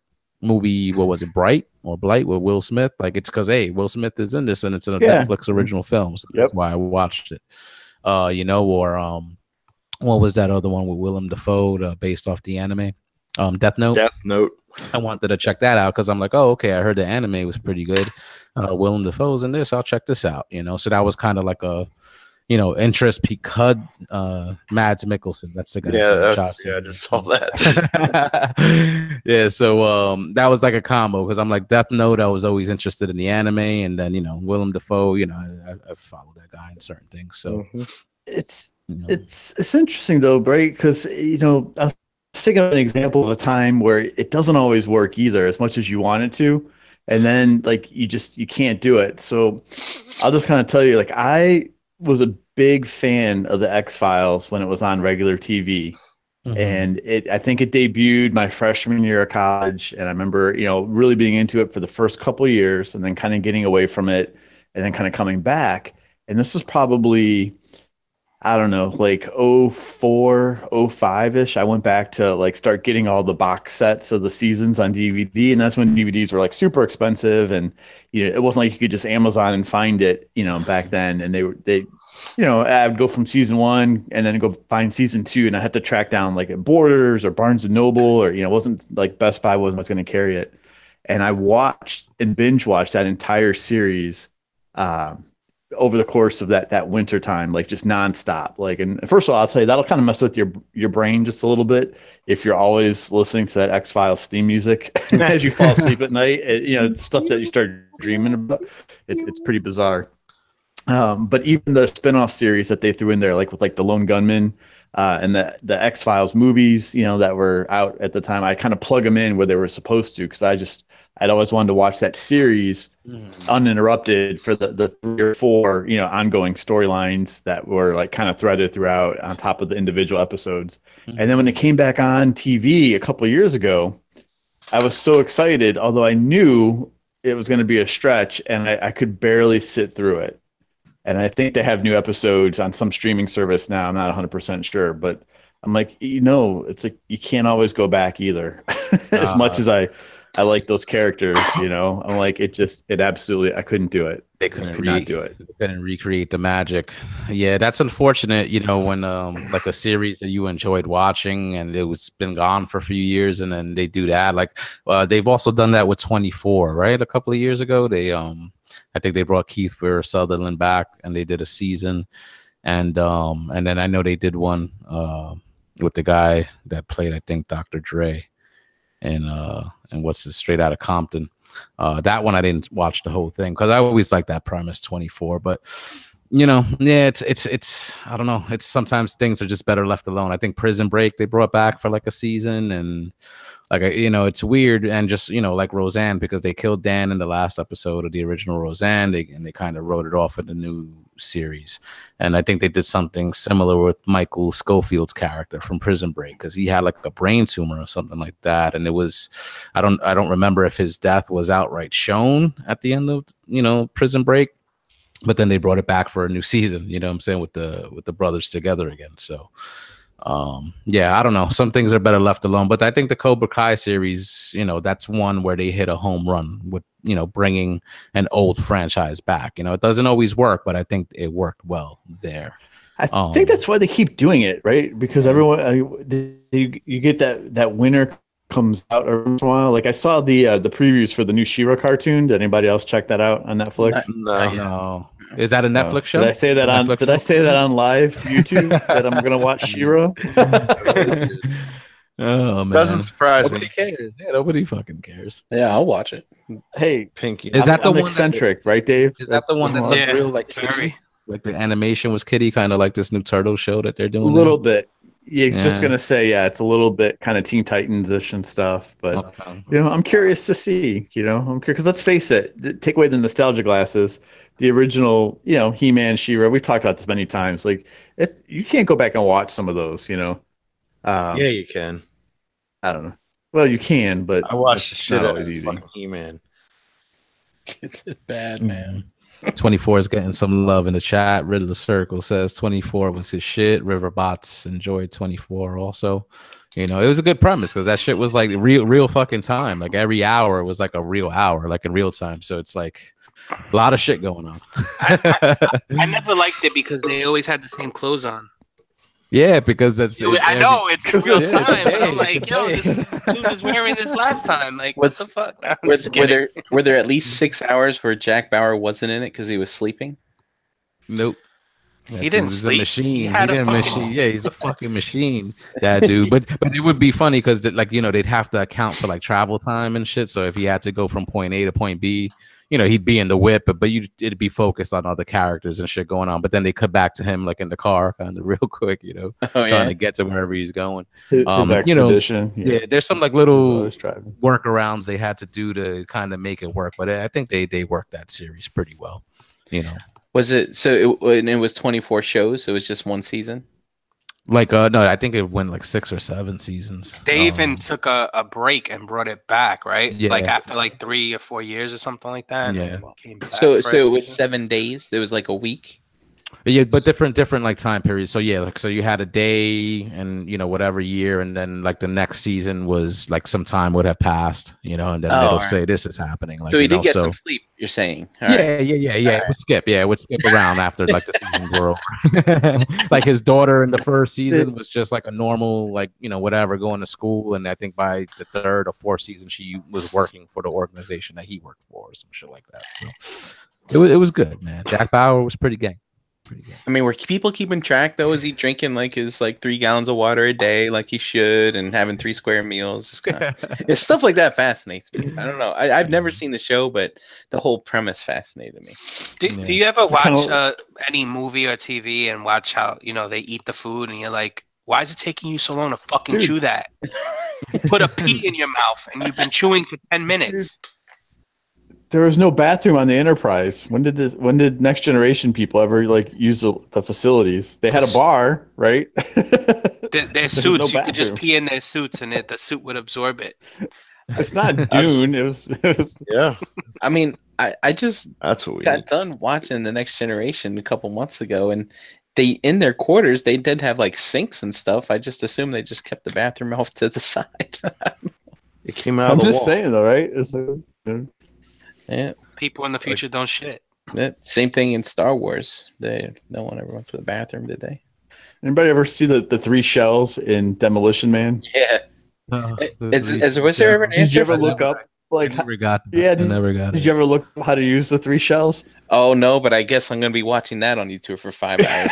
movie, what was it, Bright or Blight with Will Smith? Like it's because Will Smith is in this and it's a Netflix original film, so that's why I watched it. Or what was that other one with Willem Dafoe based off the anime? Death Note. Death Note. I wanted to check that out because I'm like, oh, okay, I heard the anime was pretty good. Willem Dafoe's in this, I'll check this out. So that was kind of like a interest because Mads Mikkelsen. That's the guy. Yeah, I just saw that. Yeah, so that was like a combo because I'm like Death Note. I was always interested in the anime, and then Willem Dafoe. I followed that guy in certain things. So it's interesting though, right? Because I was thinking of an example of a time where it doesn't always work either, as much as you want it to, and then like you can't do it. So I'll just kind of tell you, like I was a big fan of the X-Files when it was on regular TV. And I think it debuted my freshman year of college. And I remember, really being into it for the first couple of years and then kind of getting away from it and then kind of coming back. And this was probably, I don't know, like 04, 05-ish. I went back to like start getting all the box sets of the seasons on DVD. And that's when DVDs were like super expensive. And, it wasn't like you could just Amazon and find it, back then. And they I would go from season 1 and then go find season 2. And I had to track down like at Borders or Barnes and Noble or, it wasn't like Best Buy wasn't what's going to carry it. And I watched and binge watched that entire series, over the course of that winter time, like just nonstop. Like, and first of all, I'll tell you, that'll kind of mess with your brain just a little bit if you're always listening to that X-Files theme music as you fall asleep at night. Stuff that you start dreaming about. It's pretty bizarre. But even the spinoff series that they threw in there, like with like the Lone Gunman and the X-Files movies, that were out at the time, I kind of plug them in where they were supposed to because I'd always wanted to watch that series uninterrupted for the 3 or 4 ongoing storylines that were like kind of threaded throughout on top of the individual episodes. And then when it came back on TV a couple of years ago, I was so excited, although I knew it was going to be a stretch and I could barely sit through it. And I think they have new episodes on some streaming service now. I'm not 100% sure, but I'm like, it's like you can't always go back either. As much as I like those characters, I'm like, it absolutely, I couldn't do it. They could not do it. They couldn't recreate the magic. Yeah, that's unfortunate. When like a series that you enjoyed watching and it was been gone for a few years, and then they do that. Like they've also done that with 24, right? A couple of years ago, they I think they brought Kiefer Sutherland back and they did a season, and then I know they did one with the guy that played, I think, Dr. Dre, and what's this, Straight Outta Compton. That one I didn't watch the whole thing because I always like that premise, 24. But yeah, it's I don't know. It's sometimes things are just better left alone. I think Prison Break they brought back for like a season, and like it's weird, and just like Roseanne, because they killed Dan in the last episode of the original Roseanne, they kind of wrote it off in the new series. And I think they did something similar with Michael Scofield's character from Prison Break, because he had like a brain tumor or something like that, and it was I don't remember if his death was outright shown at the end of Prison Break, but then they brought it back for a new season, what I'm saying, with the brothers together again. So yeah, I don't know. Some things are better left alone, but I think the Cobra Kai series, that's one where they hit a home run with, bringing an old franchise back. It doesn't always work, but I think it worked well there. I think that's why they keep doing it, right? Because everyone, you get that winner comes out every once in a while. Like I saw the previews for the new She-Ra cartoon. Did anybody else check that out on Netflix? No. Is that a Netflix show? Did I say that on live YouTube that I'm gonna watch She-Ra? Oh man, doesn't surprise me. Cares. Yeah, nobody fucking cares. Yeah, I'll watch it. Hey, Pinky, is that the one eccentric, right, Dave? Is that the one that looked real like Kitty? Like the animation was Kitty, kind of like this new turtle show that they're doing. A little bit. Yeah, it's just gonna say, it's a little bit kind of Teen Titans-ish and stuff, but I'm curious to see. I'm curious because let's face it, take away the nostalgia glasses. The original, He-Man, She-Ra. We've talked about this many times. Like, you can't go back and watch some of those. Yeah, you can. I don't know. Well, you can, but I watched the it's shit not out always of easy. fucking He-Man. It's bad, man. 24 is getting some love in the chat. Riddler Circle says 24 was his shit. Riverbots enjoyed 24 also. You know, it was a good premise because that shit was like real fucking time. Like every hour was like a real hour, like in real time. So it's like a lot of shit going on. I never liked it because they always had the same clothes on. Yeah, because that's I know it's in real it's a time, but I'm day, like, it's a yo, day. this dude was wearing this last time. Like, What's- what the fuck? No, I'm Were, just were kidding. there at least 6 hours where Jack Bauer wasn't in it because he was sleeping? Nope. He didn't He's sleep. a machine. He had a didn't fucking- machine. Yeah, he's a fucking machine. That dude. But it would be funny because like they'd have to account for like travel time and shit. So if he had to go from point A to point B, he'd be in the whip, but it'd be focused on other characters and shit going on. But then they cut back to him like in the car, kind of real quick, trying to get to wherever he's going. His expedition. Yeah, there's some like little workarounds they had to do to kind of make it work, but I think they worked that series pretty well. Was it so? It was 24 shows. It was just one season. Like no, I think it went like 6 or 7 seasons. They even took a break and brought it back, right? Yeah. Like after like 3 or 4 years or something like that. Yeah. Came back So for it a was season. 7 days. It was like a week. Yeah, but different like time periods. So yeah, like so you had a day and whatever year, and then like the next season was like some time would have passed, and then it'll say this is happening. Like, so he did get some sleep. You're saying? All right. Yeah. It would skip. Yeah, it would skip around after like the seasons were over. Like his daughter in the first season was just like a normal, like whatever, going to school, and I think by the 3rd or 4th season she was working for the organization that he worked for, or some shit like that. So it was good, man. Jack Bauer was pretty gang. I mean, were people keeping track though? Is he drinking like his 3 gallons of water a day like he should, and having 3 square meals? It's stuff like that fascinates me. I don't know. I've never seen the show, but the whole premise fascinated me. Do you ever watch any movie or TV and watch how they eat the food, and you're like, why is it taking you so long to fucking chew that? Put a pea in your mouth, and you've been chewing for 10 minutes. There was no bathroom on the Enterprise. When did Next Generation people ever like use the facilities? They had a bar, right? Their suits, you could just pee in their suits, and the suit would absorb it. It's not Dune. It was Yeah. I mean, I just That's what we got eat. done watching The Next Generation a couple months ago, and they in their quarters they did have like sinks and stuff. I just assumed they just kept the bathroom off to the side. It came out I'm of the just wall. saying though, right? It's like, Yeah. People in the future don't shit. Same thing in Star Wars. No one ever went to the bathroom, did they? anybody ever see the 3 shells in Demolition Man? Yeah. Was there ever an Did answer? you ever for look that? up like? I never got that. Yeah, I never got Did it. you ever look up how to use the 3 shells? Oh no, but I guess I'm gonna be watching that on YouTube for 5 hours.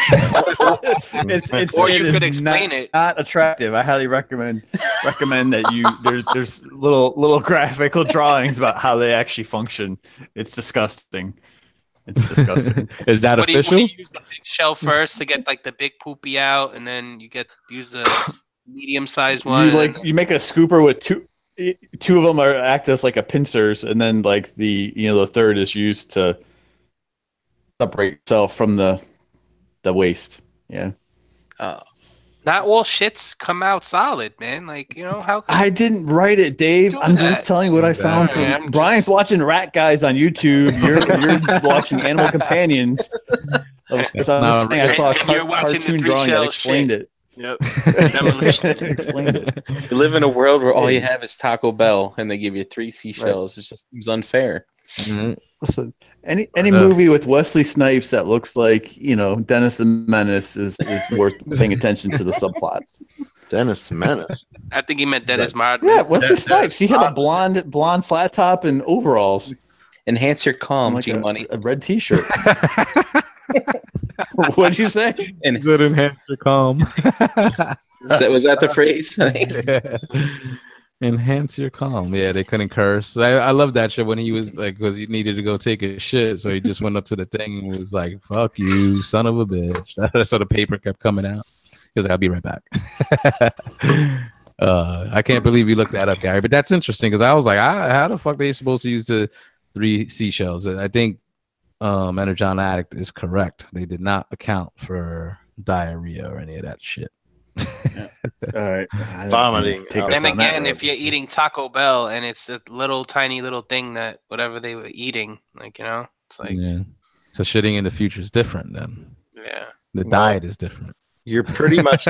Or you it could is explain it. Not attractive. I highly recommend that you there's little graphical drawings about how they actually function. It's disgusting. It's disgusting. Is that What do you official? use the big shell first to get like the big poopy out, and then you use the medium-sized one? You make a scooper with two of them act as like a pincers, and then like the third is used to separate itself from the waste. Yeah. Not all shits come out solid, man. Like how. I didn't write it, Dave. I'm just telling you what I found Exactly. from Brian's watching Rat Guys on YouTube. You're watching Animal Companions. I saw a You're watching the cartoon 3 drawing that shell explained shit. it. Yep. Demolition. Explained it. You live in a world where all you have is Taco Bell, and they give you 3 seashells. It just seems unfair. Mhm. Listen, any movie with Wesley Snipes that looks like Dennis the Menace is worth paying attention to the subplots. Dennis the Menace. I think he meant Dennis Martin. Yeah, Wesley Snipes. He had a blonde flat top and overalls, Enhance your calm, like G-Money. a red T-shirt. What'd you say? Good enhancer calm. Was that the phrase? Enhance your calm. Yeah, they couldn't curse. I love that shit when he was like, because he needed to go take a shit, so he just went up to the thing and was like, "Fuck you, son of a bitch." So the paper kept coming out. He was like, "I'll be right back." I can't believe you looked that up, Gary. But that's interesting because I was like, how the fuck are they supposed to use the 3 seashells? I think Energon Addict is correct. They did not account for diarrhea or any of that shit. All right. Vomiting. Take out. us Then on that again, road. if you're eating Taco Bell and it's a little tiny little thing that whatever they were eating, like it's like Yeah. So shitting in the future is different then. yeah. The Well, diet is different. You're pretty much.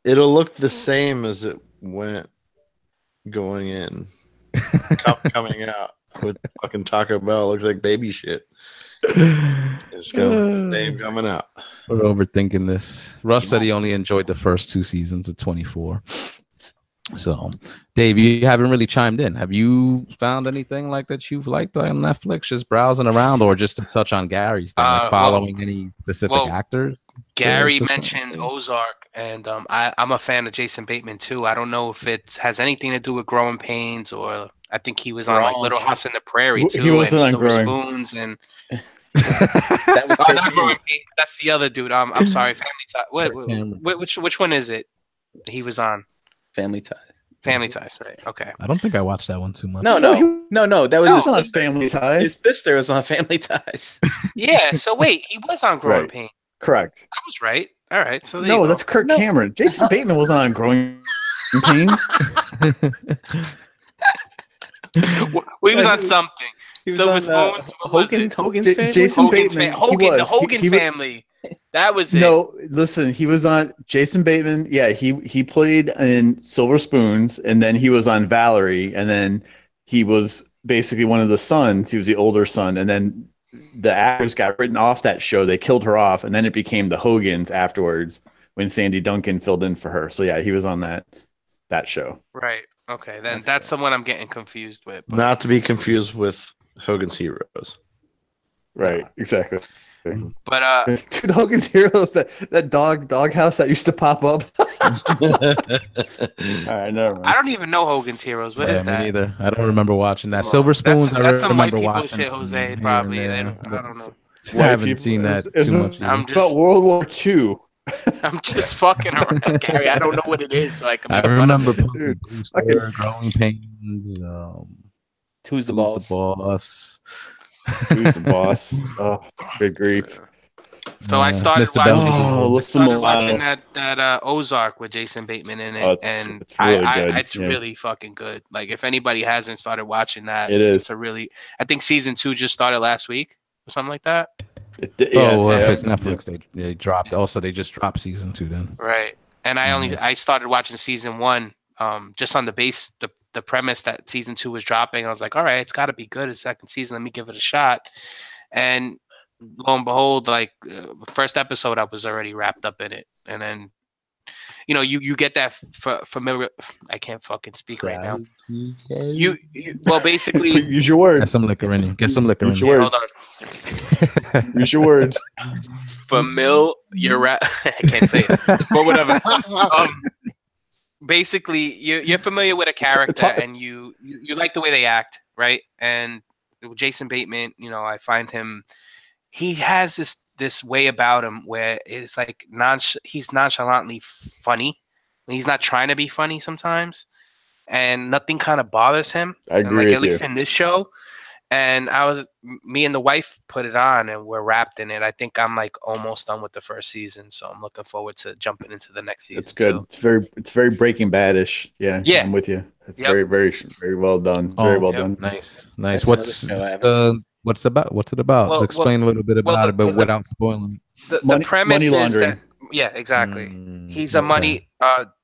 It'll look the same as it went going in, coming out with fucking Taco Bell. Looks like baby shit. It's going same coming out. We're overthinking this. Russ said he only enjoyed the first 2 seasons of 24. So, Dave, you haven't really chimed in. Have you found anything like that you've liked on Netflix, just browsing around, or just to touch on Gary's thing, like following any specific actors? Gary mentioned Ozark, and I'm a fan of Jason Bateman too. I don't know if it has anything to do with Growing Pains, or I think he was on like Little House on the Prairie too. He wasn't and on Silver Growing. Spoons and That was not Growing Pains. That's the other dude. I'm sorry, Family Ties. Which one is it? He was on Family Ties. Family Ties, right? Okay. I don't think I watched that one too much. No. That was That was on Family Ties. His sister was on Family Ties. Yeah. So wait, he was on Growing Right. Pains. Correct. I was right. All right. So there No, you go. that's Kirk Cameron. Jason Bateman wasn't on Growing Pains. We was on something. He was Silver on Spoons. What was it? Hogan's family. Jason Hogan Bateman. the Hogan family. That was it. No, listen, he was on Jason Bateman. Yeah, he played in Silver Spoons, and then he was on Valerie, and then he was basically one of the sons. He was the older son, and then the actors got written off that show. They killed her off, and then it became the Hogans afterwards when Sandy Duncan filled in for her. So yeah, he was on that show. Right. Okay. Then that's the one I'm getting confused with. But Not to be confused with Hogan's Heroes. Right, exactly. But Dude, Hogan's Heroes, that doghouse that used to pop up. All right, never mind. I don't even know Hogan's Heroes. What is Me that? neither. I don't remember watching that. Silver Spoons. That's some white remember people watching shit, Jose. here and Probably. there, I but don't know. I haven't seen that It's too much. I'm about just World War II. I'm just fucking around, Gary. I don't know what it is, so I can. I make fun of remember it. Dude, Booster, Growing Pains. Who's the Who's boss? the boss? Who's the boss? Oh, good grief. So I started Mr. Bell. watching that Ozark with Jason Bateman in it, and it's really good. It's really fucking good. Like if anybody hasn't started watching that, It is. It's a really. I think season 2 just started last week or something like that. If it's Netflix, they dropped. Also, they just dropped season 2 then. Right, and I started watching season 1, just on the premise that season 2 was dropping. I was like, all right, it's got to be good. It's second season. Let me give it a shot. And lo and behold, like first episode, I was already wrapped up in it. And then, you get that familiar. I can't fucking speak right now. You well, basically, use your words. Get some liquor in you. Get some liquor in Use you. your hold words. on. Use your words. I can't say it, but whatever. Basically, you're familiar with a character and you like the way they act, right? And Jason Bateman, I find him. He has this way about him where it's like he's nonchalantly funny. He's not trying to be funny sometimes, and nothing kind of bothers him. I agree like, with at least in this show. And me and the wife put it on, and we're wrapped in it. I think I'm like almost done with the first season, so I'm looking forward to jumping into the next season. It's good. Too. It's very Breaking Bad-ish. Yeah, I'm with you. It's very, very, very well done. Very well done. Nice. That's What's it about? What's it about? Well, Just explain a little bit about it, but without spoiling. The premise money laundering. is that exactly. He's a money.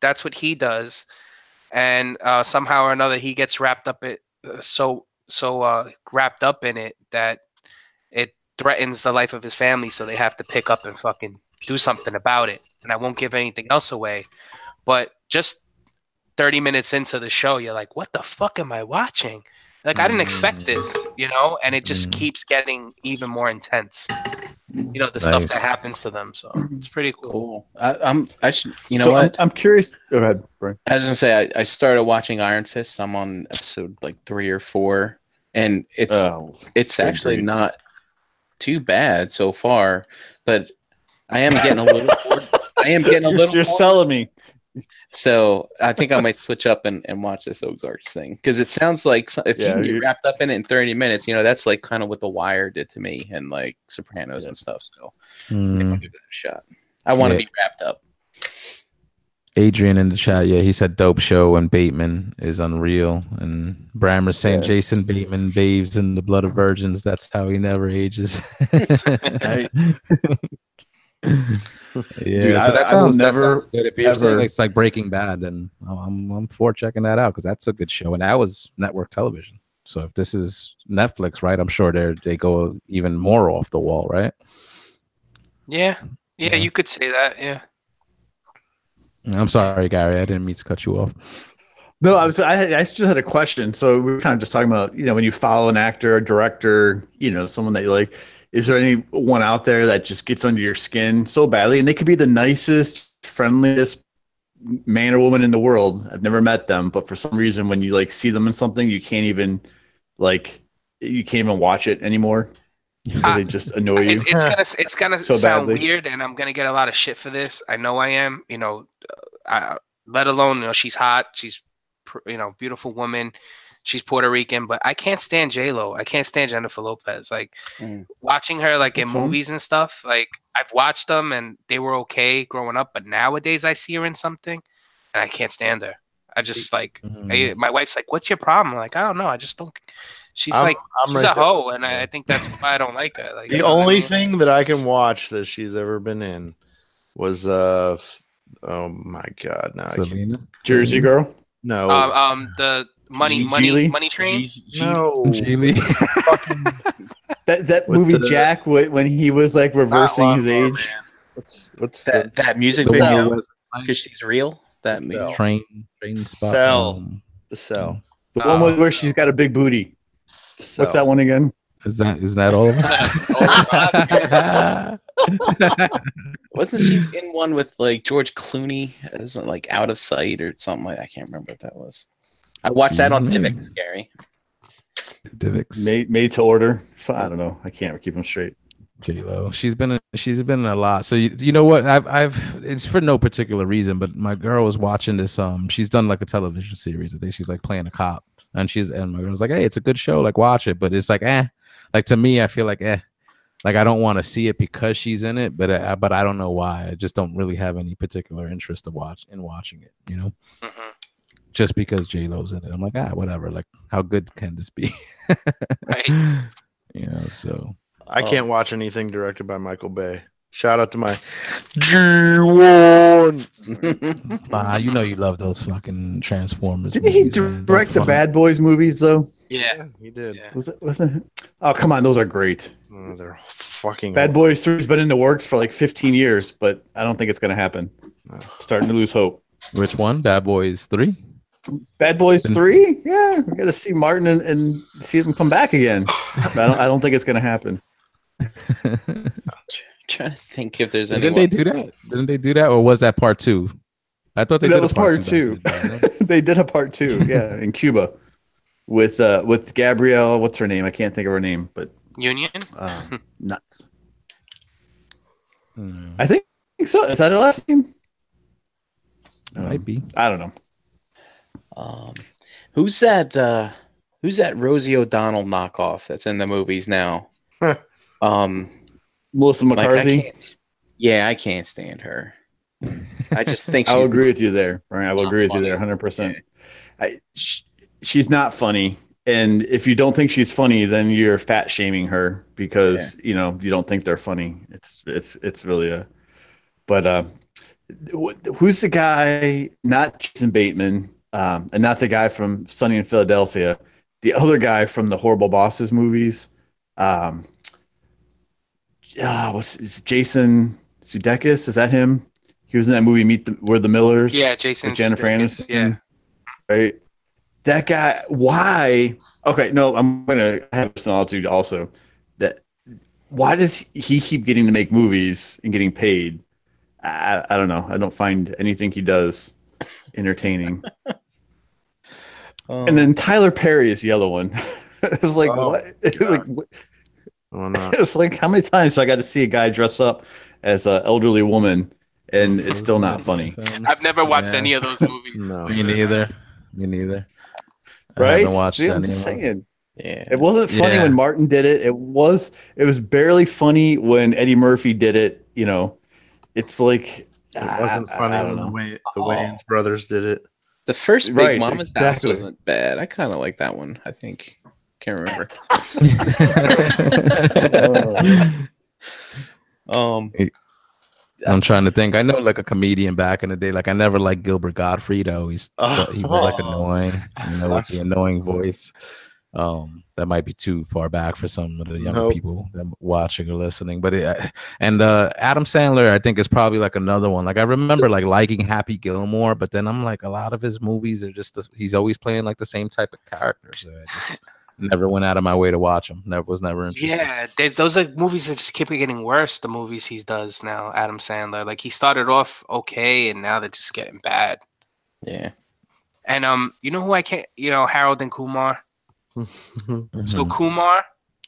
That's what he does, and somehow or another he gets wrapped up wrapped up in it that it threatens the life of his family, so they have to pick up and fucking do something about it. And I won't give anything else away, but just 30 minutes into the show, you're like, what the fuck am I watching? Like, I didn't expect this, and it just keeps getting even more intense. The stuff that happens to them. So it's pretty cool. I'm curious. Go ahead, Brian. I was gonna say I started watching Iron Fist. I'm on episode like 3 or 4, and it's actually not too bad so far. But I am getting a little bored. You're selling me. So I think I might switch up and watch this Ozark thing, because it sounds like if you can get wrapped up in it in 30 minutes, that's like kind of what The Wire did to me and like Sopranos and stuff. So maybe I'll give it a shot. I want to be wrapped up. Adrian in the chat, yeah, he said dope show and Bateman is unreal. And Brammer saying Jason Bateman bathes in the blood of virgins. That's how he never ages. Yeah, Dude, so that I will sounds never, good. If you're saying ever. it's like Breaking Bad, then I'm for checking that out because that's a good show, and that was network television. So if this is Netflix, right, I'm sure they go even more off the wall, right? Yeah, you could say that. Yeah. I'm sorry, Gary, I didn't mean to cut you off. No, I just had a question. So we were kind of just talking about, when you follow an actor, a director, someone that you like, is there anyone out there that just gets under your skin so badly? And they could be the nicest, friendliest man or woman in the world. I've never met them, but for some reason, when you like see them in something, you can't even watch it anymore. They just annoy you. It's gonna so sound badly. weird, and I'm gonna get a lot of shit for this. I know I am. Let alone she's hot. She's beautiful woman. She's Puerto Rican, but I can't stand J-Lo. I can't stand Jennifer Lopez. Like watching her like in movies and stuff. Like I've watched them and they were okay growing up, but nowadays I see her in something and I can't stand her. I just like my wife's like, "What's your problem?" I'm like, I don't know. I just don't. She's I'm she's right a there. hoe, and I think that's why I don't like her. Like The only thing that I can watch that she's ever been in was oh my god, now Selena? Jersey Girl. No, the money train. no, Geely. That movie Jack when he was like reversing his age. What's that music the video? one Because she's real. That movie. train spot. Cell. The Cell. The one where she's got a big booty. What's that one again? Is that all of it? Wasn't she in one with like George Clooney as like Out of Sight or something like that? I can't remember what that was. I watched that on Divox, Gary. Divox. Made to order. So I don't know. I can't keep them straight. J-Lo. She's been in a lot. So you know what? I've it's for no particular reason, but my girl was watching this. She's done like a television series. I think she's like playing a cop, and my girl was like, "Hey, it's a good show. Like watch it." But it's like, like to me, I feel like, like I don't want to see it because she's in it, but I don't know why. I just don't really have any particular interest to watching it. Just because J-Lo's in it, I'm like, whatever. Like, how good can this be? Right. So. I can't watch anything directed by Michael Bay. Shout out to my G1. You love those fucking Transformers. Didn't he direct the Bad Boys movies though? Yeah, he did. Yeah. Wasn't it? Oh, come on, those are great. They're fucking Bad Boys 3's been in the works for like 15 years, but I don't think it's gonna happen. Starting to lose hope. Which one? Bad Boys 3? Bad Boys 3? Yeah, we got to see Martin and see him come back again. But I don't think it's gonna happen. Trying to think if there's Didn't they do that? Didn't they do that, or was that part 2? I thought they that did was a part 2. They did a part 2, yeah, in Cuba with Gabrielle. What's her name? I can't think of her name, but Union. Nuts. I think so. Is that her last name? Might be. I don't know. Who's that Rosie O'Donnell knockoff that's in the movies now? Melissa McCarthy. I can't stand her. I just think I'll agree with you there. Right, I will agree with you there 100%. She's not funny, and if you don't think she's funny, then you're fat shaming her because you don't think they're funny. It's really a. But who's the guy? Not Jason Bateman, and not the guy from Sunny in Philadelphia. The other guy from the Horrible Bosses movies. What's Jason Sudeikis? Is that him? He was in that movie We're the Millers. Yeah, Jason. With Jennifer Aniston. Yeah. Right. That guy. Why? Okay. No, I'm gonna have this attitude also. That why does he keep getting to make movies and getting paid? I don't know. I don't find anything he does entertaining. And then Tyler Perry is the other one. It's like what? It's like how many times do I got to see a guy dress up as an elderly woman and it's still not funny? I've never watched any of those movies. No, me neither. Right? See, I'm just saying. Yeah. It wasn't funny when Martin did it. It was barely funny when Eddie Murphy did it. It's like It wasn't funny I don't know. the Wayans brothers did it. The first Big Right, Mama's House exactly. wasn't bad. I kind of like that one. I think. Can't remember. I'm trying to think. I know like a comedian back in the day. Like I never liked Gilbert Gottfried. I always thought he was like annoying, with the annoying voice. That might be too far back for some of the younger people that watching or listening. But Adam Sandler, I think, is probably like another one. Like I remember like liking Happy Gilmore, but then I'm like a lot of his movies are just he's always playing like the same type of characters. So I just never went out of my way to watch him. Was never interested. Yeah, those are movies that just keep getting worse. The movies he does now, Adam Sandler. Like he started off okay, and now they're just getting bad. Yeah. And you know who I can't? Harold and Kumar. So Kumar,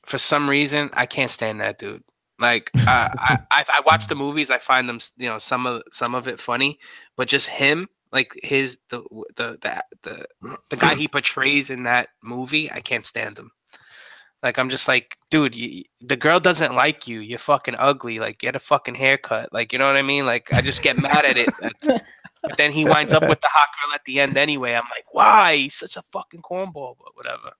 for some reason, I can't stand that dude. Like I watch the movies, I find them, some of it funny, but just him, like the guy he portrays in that movie, I can't stand him. Like I'm just like, dude, the girl doesn't like you. You're fucking ugly. Like get a fucking haircut. Like you know what I mean? Like I just get mad at it. But then he winds up with the hot girl at the end anyway. I'm like, why? He's such a fucking cornball, but whatever.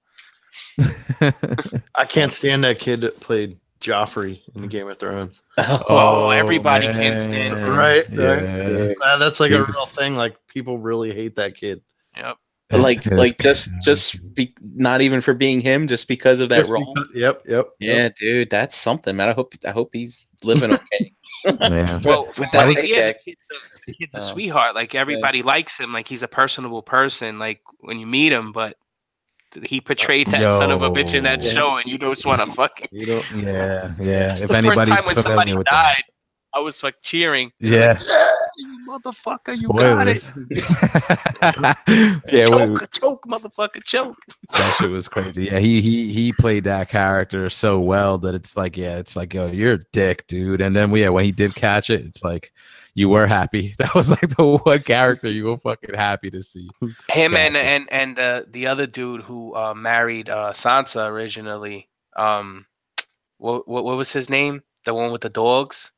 I can't stand that kid that played Joffrey in the Game of Thrones. Oh, everybody can't stand him. Right? Yeah. That's like a real thing. Like people really hate that kid. Yep. Not even for being him, just because of that role. Yep. Yeah, dude, that's something, man. I hope he's living okay. Yeah. Well, with that paycheck. The kid's a sweetheart. Like everybody likes him. Like he's a personable person. Like when you meet him, but he portrayed that son of a bitch in that show, and you just want to fucking. Yeah. That's If the anybody's first time when somebody died, I was like cheering. Yeah. Like, yeah, you motherfucker, you got it. Choke, motherfucker, choke. That shit was crazy. Yeah, he played that character so well that it's like, yo, you're a dick, dude. And then when he did catch it, it's like you were happy. That was like the one character you were fucking happy to see. Him and the other dude who married Sansa originally. What was his name? The one with the dogs.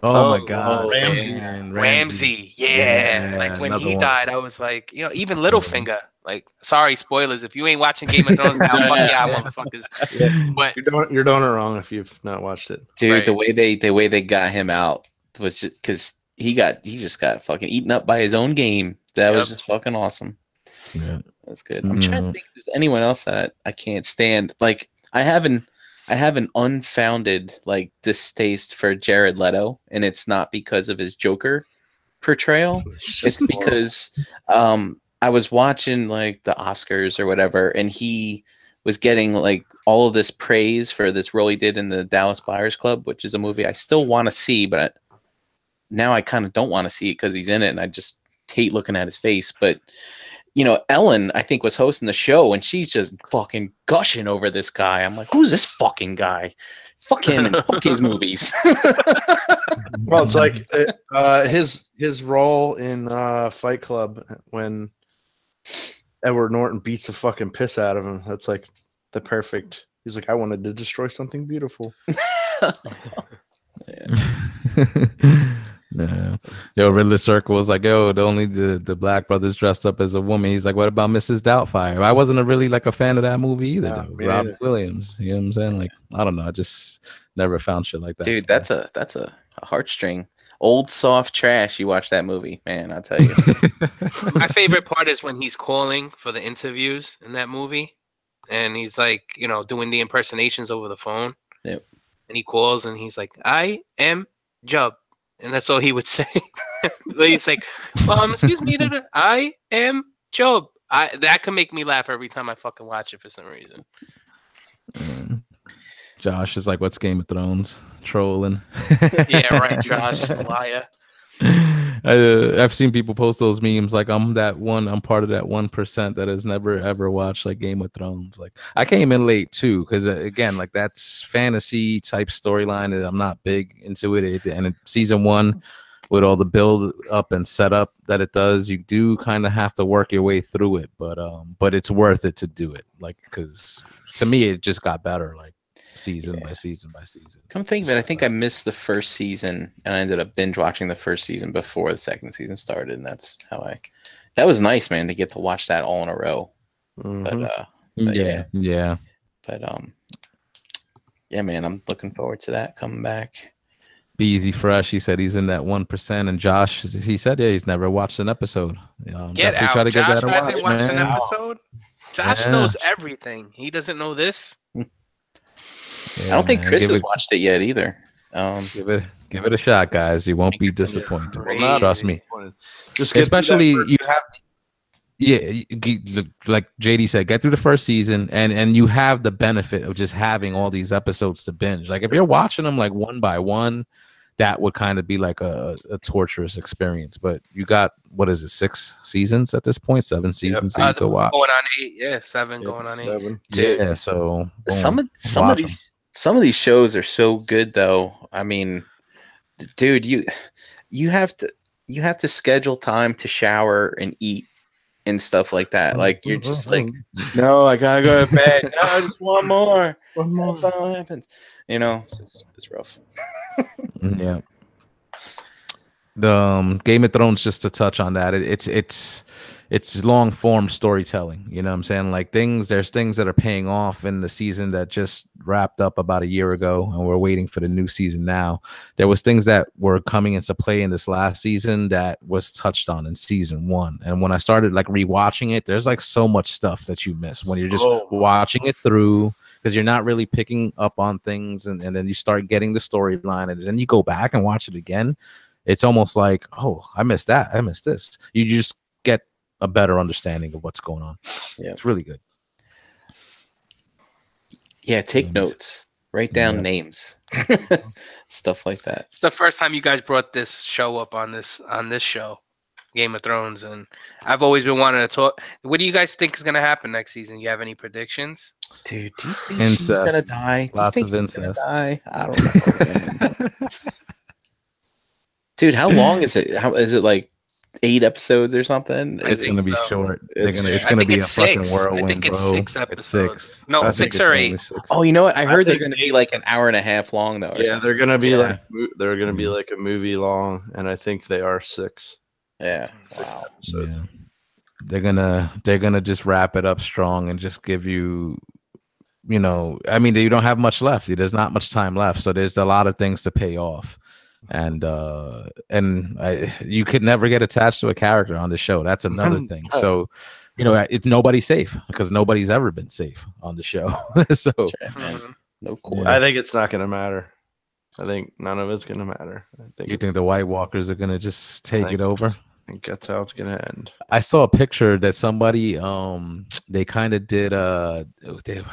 Oh my God, Ramsey. Yeah. Like when he died, I was like, even Littlefinger. Like, sorry, spoilers. If you ain't watching Game of Thrones now, fuck yeah, motherfuckers. Yeah. But you're doing it wrong if you've not watched it, dude. Right. The way they got him out was just because he just got fucking eaten up by his own game. That was just fucking awesome. Yeah, that's good. I'm trying to think if there's anyone else that I can't stand. Like I have an unfounded like distaste for Jared Leto, and it's not because of his Joker portrayal. It's because I was watching like the Oscars or whatever, and he was getting like all of this praise for this role he did in the Dallas Buyers Club, which is a movie I still want to see, but now I kind of don't want to see it because he's in it, and I just hate looking at his face. But Ellen, I think, was hosting the show, and she's just fucking gushing over this guy. I'm like, who's this fucking guy? Fuck him and fuck his movies. Well, it's like his role in Fight Club when Edward Norton beats the fucking piss out of him. That's like the perfect. He's like, I wanted to destroy something beautiful. Yeah. Yo, Ridley Circle was like, yo, only the Black brothers dressed up as a woman. He's like, what about Mrs. Doubtfire? I wasn't really like a fan of that movie either. Robert Williams. You know what I'm saying? Like, I don't know. I just never found shit like that. Dude, that's a heartstring. Old soft trash. You watch that movie, man, I'll tell you. My favorite part is when he's calling for the interviews in that movie, and he's like, doing the impersonations over the phone. Yep. And he calls and he's like, I am Job. And that's all he would say. He's like, excuse me, I am Job. That can make me laugh every time I fucking watch it for some reason. Josh is like, what's Game of Thrones? Trolling. Yeah, right, Josh. Liar. I've seen people post those memes like I'm part of that 1% that has never ever watched like Game of Thrones. Like I came in late too because again, like that's fantasy type storyline and I'm not big into it. And season 1 with all the build up and setup that it does, you do kind of have to work your way through it, but it's worth it to do it. Like because to me it just got better. Like season by season by season. Come think of it, I think I missed the first season, and I ended up binge watching the first season before the second season started, and that's how I. That was nice, man, to get to watch that all in a row. Mhm. But yeah. But yeah, man, I'm looking forward to that coming back. Be Easy Fresh. He said he's in that 1%, and Josh, he said, yeah, he's never watched an episode. Get Definitely out. try to Josh get that to hasn't watch, watched an man. episode. Josh Yeah. knows everything. He doesn't know this. Yeah, I don't think man. Chris has watched it yet either. Give it a shot, guys. You won't be It's gonna be disappointed. crazy. Trust me. Just get Especially through that you first- have. Yeah, like JD said, get through the first season, and you have the benefit of just having all these episodes to binge. Like if you're watching them like one by one, that would kind of be like a torturous experience. But you got, what is it, 6 seasons at this point, 7 seasons that you could watch. Going on 8, yeah, 7 going on 8. 7. Dude, Yeah, so some boom, of watch these 'em. some of these shows are so good though. I mean, dude, you have to schedule time to shower and eat and stuff like that. Like you're just like, no, I gotta go to bed. No, just one more. One more. What happens? You know, it's rough. Yeah. The Game of Thrones, just to touch on that, it's long form storytelling. You know what I'm saying? Like there's things that are paying off in the season that just wrapped up about a year ago, and we're waiting for the new season now. There was things that were coming into play in this last season that was touched on in season 1. And when I started like rewatching it, there's like so much stuff that you miss when you're just watching it through, because you're not really picking up on things, and then you start getting the storyline, and then you go back and watch it again. It's almost like, oh, I missed that. I missed this. You just get a better understanding of what's going on. Yeah, it's really good. Yeah, take notes. Write down names. Stuff like that. It's the first time you guys brought this show up on this show, Game of Thrones, and I've always been wanting to talk. What do you guys think is going to happen next season? You have any predictions? Dude, do you think incest. she's gonna die? Lots of incest. I don't know. Dude, how long is it? How is it, like 8 episodes or something? It's going to be short. It's I going to think be a it's 6. fucking whirlwind, I think it's bro. 6 episodes. It's 6. No, I 6 think or it's 8. only 6. Oh, you know what? I heard they're think going to be like an hour and a half long though. Yeah, they're gonna be Yeah. they're gonna be like a movie long, and I think they are 6. Yeah. Wow. episodes. Yeah. They're gonna just wrap it up strong and just give you, you know, I mean, you don't have much left. There's not much time left, so there's a lot of things to pay off. And you could never get attached to a character on the show. That's another thing. So, you know, it's nobody's safe, because nobody's ever been safe on the show. So No cool. I think it's not gonna matter. I think none of it's gonna matter. you think the White Walkers are gonna just take it over? I think that's how it's gonna end. I saw a picture that somebody they kind of did I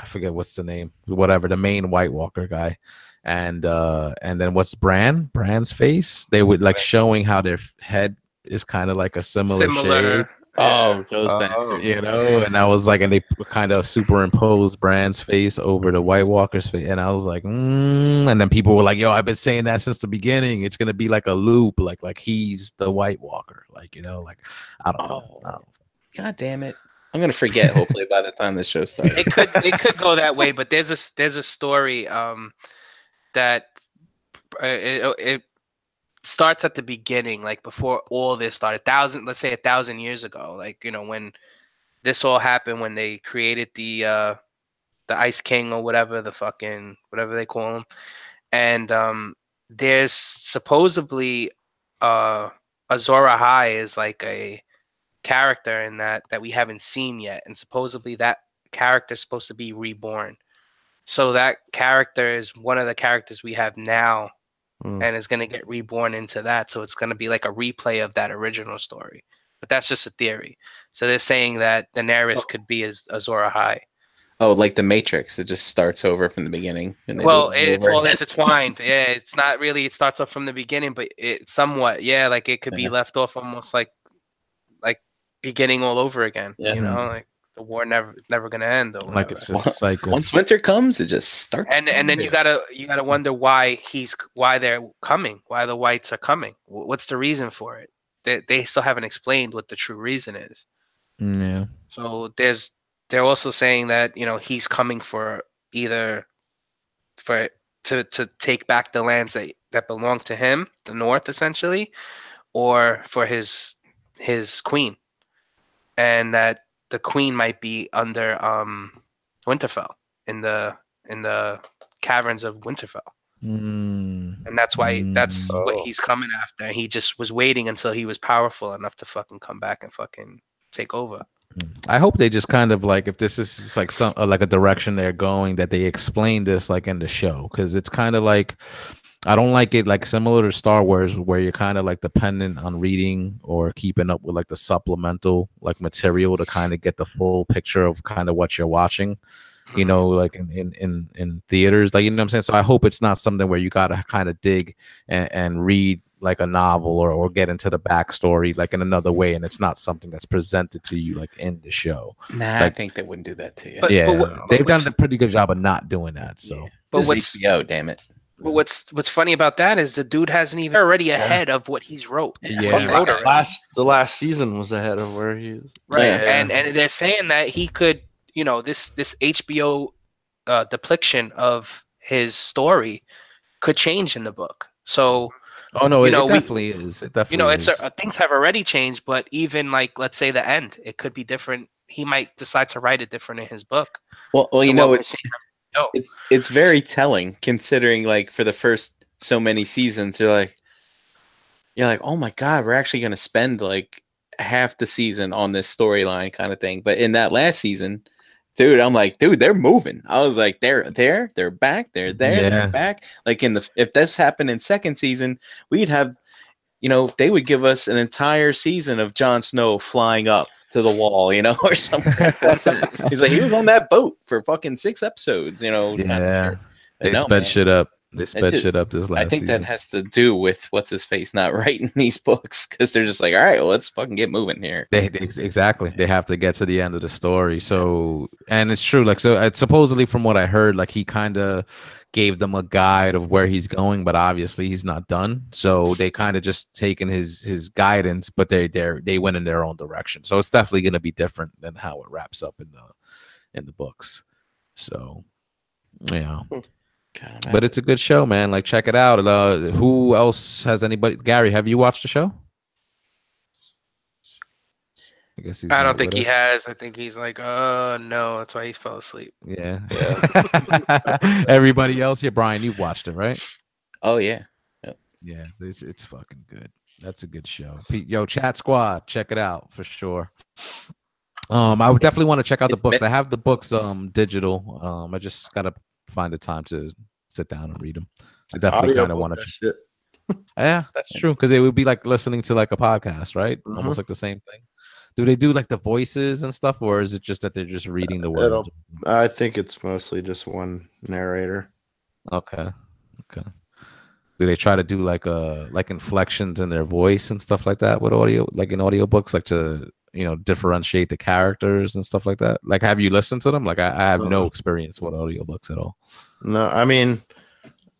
forget what's the name, whatever, the main White Walker guy, and then what's Brand's face, they would like showing how their head is kind of like a similar shape. Oh, goes back. You know, and I was like, and they kind of superimposed Brand's face over the White Walker's face, and I was like, and then people were like, "Yo, I've been saying that since the beginning. It's gonna be like a loop, like he's the White Walker, like, you know, like I don't know. God damn it! I'm gonna forget. Hopefully, by the time the show starts, it could go that way. But there's a story that it starts at the beginning, like before all this started, let's say 1,000 years ago, like, you know, when this all happened, when they created the Ice King or whatever they call him, and there's supposedly Azor Ahai is like a character in that we haven't seen yet, and supposedly that character is supposed to be reborn. So that character is one of the characters we have now. And is going to get reborn into that. So it's going to be like a replay of that original story. But that's just a theory. So they're saying that Daenerys could be Azor Ahai. Oh, like the Matrix. It just starts over from the beginning. And it's all intertwined. Yeah, it's not really, it starts off from the beginning, but it somewhat, like it could be left off almost like beginning all over again. Yeah. You know, like the war never going to end. Or like it's just a cycle. Once winter comes, it just starts. And then you gotta wonder why they're coming, why the whites are coming. What's the reason for it? They still haven't explained what the true reason is. Yeah. So they're also saying that, you know, he's coming for either to take back the lands that belong to him, the North essentially, or for his queen, and that the queen might be under Winterfell in the caverns of Winterfell. And that's why that's what he's coming after. He just was waiting until he was powerful enough to fucking come back and fucking take over. I hope they just kind of like, if this is like some like a direction they're going, that they explain this like in the show, because it's kind of like, I don't like it like similar to Star Wars, where you're kind of like dependent on reading or keeping up with like the supplemental like material to kind of get the full picture of kind of what you're watching, you know, like in theaters, like, you know what I'm saying? So I hope it's not something where you gotta kind of dig and read like a novel or get into the backstory like in another way, and it's not something that's presented to you like in the show. Nah, like, I think they wouldn't do that to you. They've done a pretty good job of not doing that. So, but what's HBO? Damn it! But what's funny about that is the dude hasn't even already ahead of what he's wrote. Yeah, He wrote already. The last season was ahead of where he is. Right, Yeah. and they're saying that he could, you know, this HBO depiction of his story could change in the book. So. Oh no, you know, it definitely is. It definitely, you know, it's is. things have already changed, but even like, let's say the end, it could be different. He might decide to write it different in his book. Well, So you know, what we're seeing- it's very telling considering like for the first so many seasons, you're like, oh my god, we're actually gonna spend like half the season on this storyline kind of thing. But in that last season, dude, I'm like, dude, they're moving. I was like, they're back, they're back. Like if this happened in second season, we'd have, you know, they would give us an entire season of Jon Snow flying up to the wall, you know, or something. He's like, he was on that boat for fucking 6 episodes, you know. Yeah, they sped shit up. They sped shit up this last I think season. that has to do with what's his face not writing these books, because they're just like, all right, well, let's fucking get moving here. Exactly. They have to get to the end of the story. So, and it's true. Like, so supposedly from what I heard, like he kind of gave them a guide of where he's going, but obviously he's not done. So they kind of just taken his guidance, but they went in their own direction. So it's definitely going to be different than how it wraps up in the books. So, yeah. God, But it's a good show, man. Like, check it out. Who else has anybody? Gary, have you watched the show? I guess I don't think he has. I think he's like, oh no, that's why he fell asleep. Yeah. Everybody else here, Brian, you've watched it, right? Oh yeah. Yeah, it's fucking good. That's a good show. Yo, Chat Squad, check it out for sure. I would definitely want to check out the books. I have the books digital. I just gotta find the time to sit down and read them. I definitely kind of want to. Yeah, that's true, because it would be like listening to like a podcast, right? Almost like the same thing. Do they do like the voices and stuff, or is it just that they're just reading the words? I think it's mostly just one narrator. Okay. Do they try to do like inflections in their voice and stuff like that with audio, like in audiobooks, like to, you know, differentiate the characters and stuff like that? Like, have you listened to them? Like, I have no experience with audiobooks at all. No, I mean,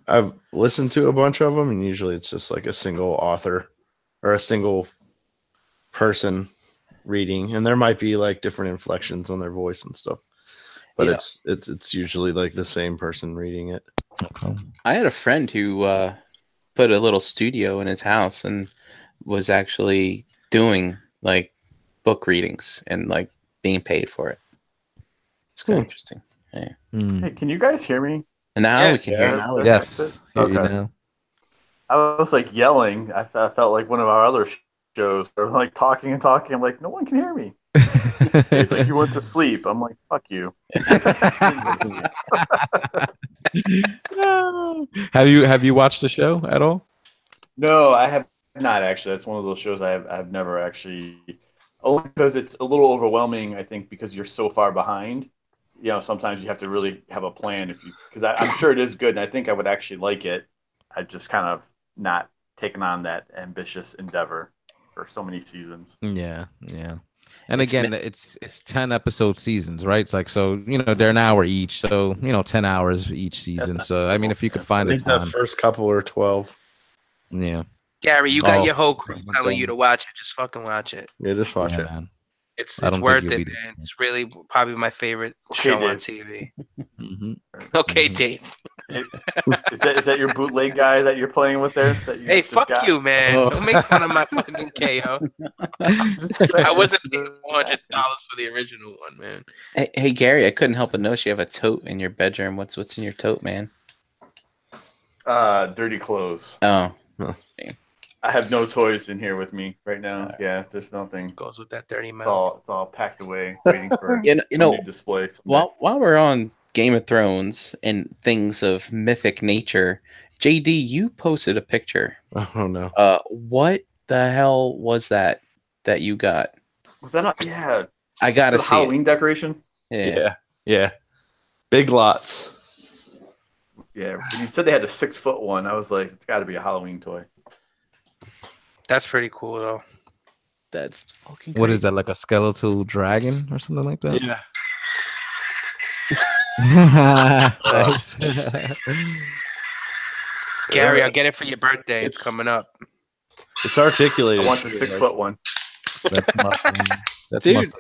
I've listened to a bunch of them, and usually it's just like a single author or a single person reading, and there might be like different inflections on their voice and stuff, but it's usually like the same person reading it. Okay. I had a friend who put a little studio in his house and was actually doing like book readings and like being paid for it. It's kind of interesting. Yeah. Hey, can you guys hear me? And now we can hear now. Yes. Hear you Okay. now. I was like yelling. I felt like one of our other shows. They're like talking and talking. I'm like, no one can hear me. He's like, you went to sleep. I'm like, fuck you. Have you watched the show at all? No, I have not actually. That's one of those shows I've never actually. Only because it's a little overwhelming. I think because you're so far behind. You know, sometimes you have to really have a plan because I'm sure it is good, and I think I would actually like it. I just kind of not taken on that ambitious endeavor for so many seasons. Yeah. And again, it's 10 episode seasons, right? It's like, so, you know, they're an hour each, so, you know, 10 hours each season. So I mean, if you could find I the think time, that first couple are 12. yeah. Gary, you got your whole crew telling you to watch it. Just fucking watch it. Yeah, just watch it. Man. It's I don't worth think it, you'll be man. It's really probably my favorite Okay, show on Dave. TV. Mm-hmm. Okay, Dave. Is that your bootleg guy that you're playing with there? That you Hey, just fuck got? you, man! Oh. Don't make fun of my fucking KO. Just saying. I wasn't paying $400 for the original one, man. Hey, Gary, I couldn't help but notice you have a tote in your bedroom. What's in your tote, man? Dirty clothes. Oh, I have no toys in here with me right now. Yeah, there's nothing. Goes with that 30 It's mil. all packed away, waiting for you know, some new display. while we're on Game of Thrones and things of mythic nature, JD, you posted a picture. Oh no. What the hell was that you got? Was that not? Yeah. I gotta The see Halloween decoration. it. Yeah. Big lots. Yeah. When you said they had a 6-foot one, I was like, it's got to be a Halloween toy. That's pretty cool, though. That's fucking. What is that, like a skeletal dragon or something like that? Yeah. Nice. Gary, I'll get it for your birthday. It's coming up. It's articulated. I want the 6-foot one. That's muscle. That's Dude. muscle.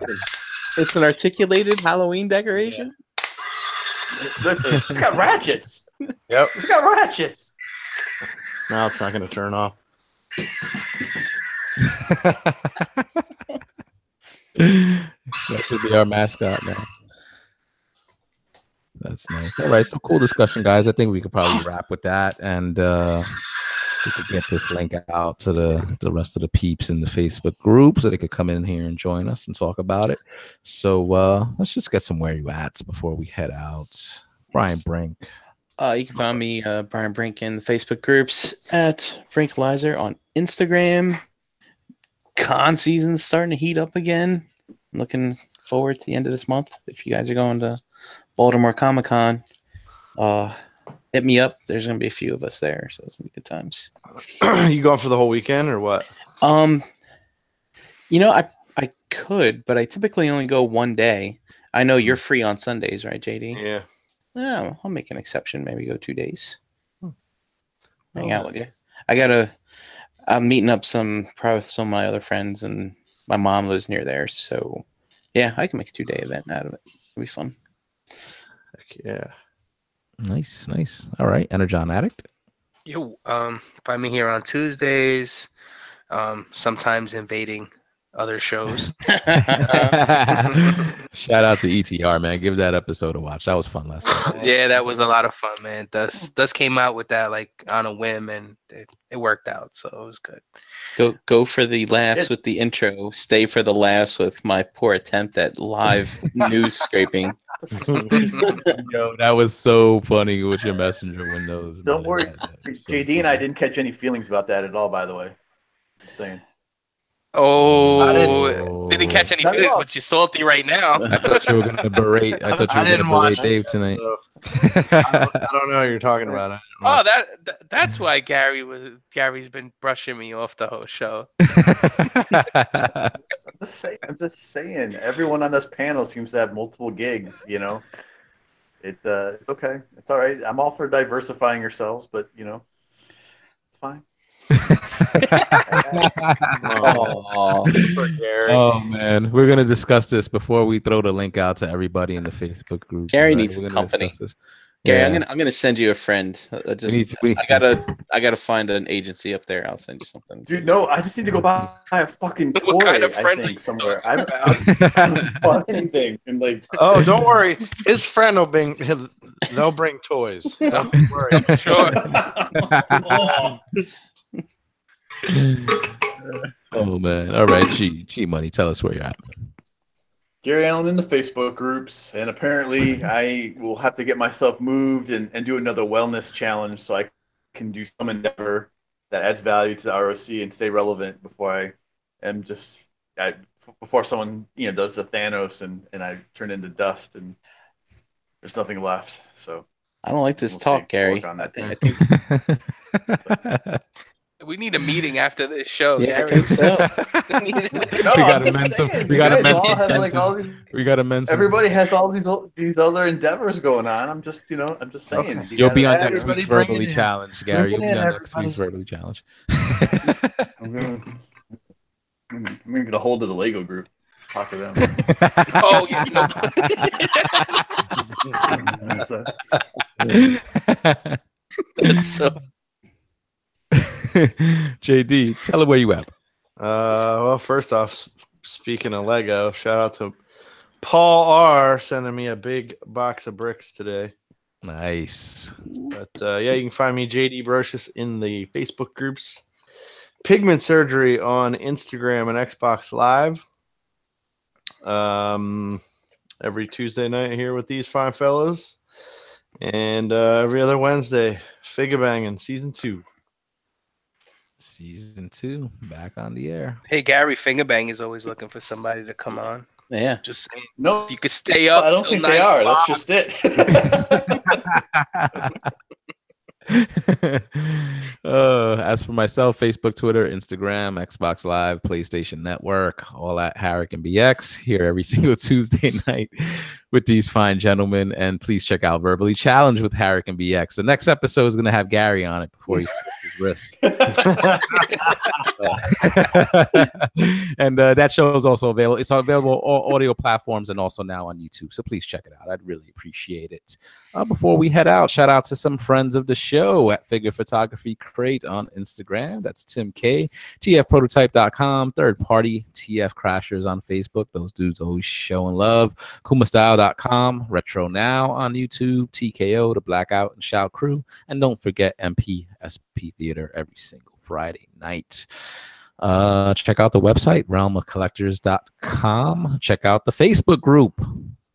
It's an articulated Halloween decoration. It's got ratchets. Yep. It's got ratchets. Now it's not going to turn off. That should be our mascot now. That's nice. All right, so cool discussion, guys. I think we could probably wrap with that, and we could get this link out to the rest of the peeps in the Facebook group so they could come in here and join us and talk about it. So let's just get some where you ats before we head out. Brian Brink. You can find me, Brian Brink, in the Facebook groups at Brinklizer on Instagram. Con season's starting to heat up again. I'm looking forward to the end of this month. If you guys are going to Baltimore Comic Con, hit me up. There's going to be a few of us there, so it's going to be good times. You going for the whole weekend or what? I could, but I typically only go one day. I know you're free on Sundays, right, JD? Yeah. Yeah, I'll make an exception. Maybe go 2 days. Hang Oh. out with you. I'm meeting up probably with some of my other friends, and my mom lives near there. So, yeah, I can make a 2-day event out of it. It'll be fun. Heck yeah. Nice. All right, Energon Addict. Yo, find me here on Tuesdays. Sometimes invading other shows. Shout out to ETR, man. Give that episode a watch. That was fun last night. Yeah, that was a lot of fun, man. Dust came out with that like on a whim, and it worked out, so it was good. Go for the laughs with the intro. Stay for the laughs with my poor attempt at live news scraping. Yo, that was so funny with your messenger windows. Don't man. worry. That's so JD and I funny. didn't catch any feelings about that at all, by the way. Just saying. Oh, didn't catch any Not at feelings, all. but you're salty right now. I thought you were gonna berate. I thought you I were didn't gonna berate watch Dave it, tonight. so I don't know what you're talking about. Oh, that's why Gary's been brushing me off the whole show. I'm just saying. Everyone on this panel seems to have multiple gigs. You know, it's okay. It's all right. I'm all for diversifying yourselves, but it's fine. Oh man, we're gonna discuss this before we throw the link out to everybody in the Facebook group. Gary All needs we're some gonna company. discuss this. Gary, Yeah. I'm gonna send you a friend. We- I gotta find an agency up there. I'll send you something. Dude, no, I just need to go buy a fucking toy. What kind of I friend think are somewhere. you I bought anything and like. Oh, don't worry. His friend they'll bring toys. Don't worry. Sure. Oh man. All right, G Money. Tell us where you're at. Gary Allen in the Facebook groups, and apparently I will have to get myself moved and do another wellness challenge so I can do some endeavor that adds value to the ROC and stay relevant before I am before someone does the Thanos and I turn into dust and there's nothing left. So I don't like this We'll talk, see. Gary. Work on that. I think We need a meeting after this show, Yeah, I Gary. think so. We gotta amend some. We gotta amend all some have, like, fences. all these, We gotta amend some. everybody has all these other endeavors going on. I'm just saying. Okay. You'll be on gotta- next Everybody week's bring it verbally in. challenged, Gary. You'll Bring be it on in, next week's verbally challenged. I'm gonna get a hold of the Lego group. Talk to them. Oh, yeah. That's so. JD, tell her where you at. Well, first off, speaking of Lego, shout out to Paul R sending me a big box of bricks today. Nice. But yeah, you can find me JD Brocious in the Facebook groups. Pigment Surgery on Instagram and Xbox Live. Every Tuesday night here with these fine fellows. And every other Wednesday, Figure Banging Season 2. Season 2, back on the air. Hey Gary, Fingerbang is always looking for somebody to come on. Yeah. Just saying. No, If you could stay up. I don't till think they are. 9 That's just it. As for myself, Facebook, Twitter, Instagram, Xbox Live, PlayStation Network, all at Harrick and BX here every single Tuesday night with these fine gentlemen. And please check out Verbally Challenged with Harrick and BX. The next episode is going to have Gary on it before he slips his wrist. And that show is also available. It's available on all audio platforms and also now on YouTube. So please check it out. I'd really appreciate it. Before we head out, shout out to some friends of the show at Figure Photography Crate on Instagram. That's Tim K, tfprototype.com, third party TF Crashers on Facebook. Those dudes always showing love. Kumastyle.com, Retro Now on YouTube, TKO, the Blackout and Shout Crew. And don't forget MPSP Theater every single Friday night. Check out the website, realmofcollectors.com. Check out the Facebook group,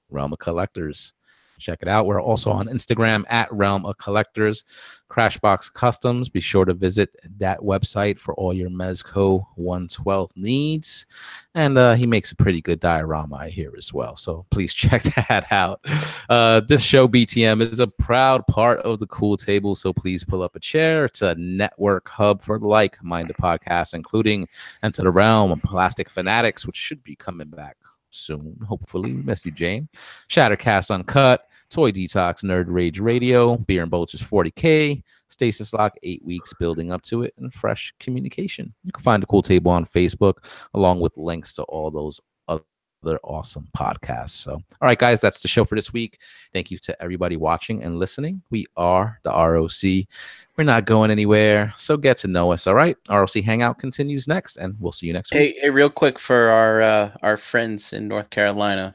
Realm of Collectors. Check it out. We're also on Instagram at Realm of Collectors. Crashbox Customs. Be sure to visit that website for all your Mezco 112 needs. And he makes a pretty good diorama, I hear, as well. So please check that out. This show, BTM, is a proud part of the Cool Table. So please pull up a chair. It's a network hub for like-minded podcasts, including Enter the Realm and Plastic Fanatics, which should be coming back soon, hopefully. Miss you, Jane. Shattercast Uncut, Toy Detox, Nerd Rage Radio, Beer and Bolts is 40K, Stasis Lock 8 weeks building up to it, and Fresh Communication. You can find the Cool Table on Facebook along with links to all those other awesome podcasts. So, all right, guys, that's the show for this week. Thank you to everybody watching and listening. We are the R.O.C. We're not going anywhere, so get to know us, all right? R.O.C. Hangout continues next, and we'll see you next week. Hey, real quick for our friends in North Carolina,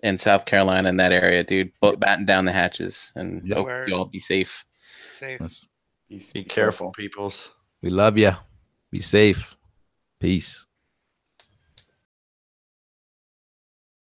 and South Carolina in that area, dude, batten down the hatches, and hope you all be safe. Be careful, peoples. We love you. Be safe. Peace.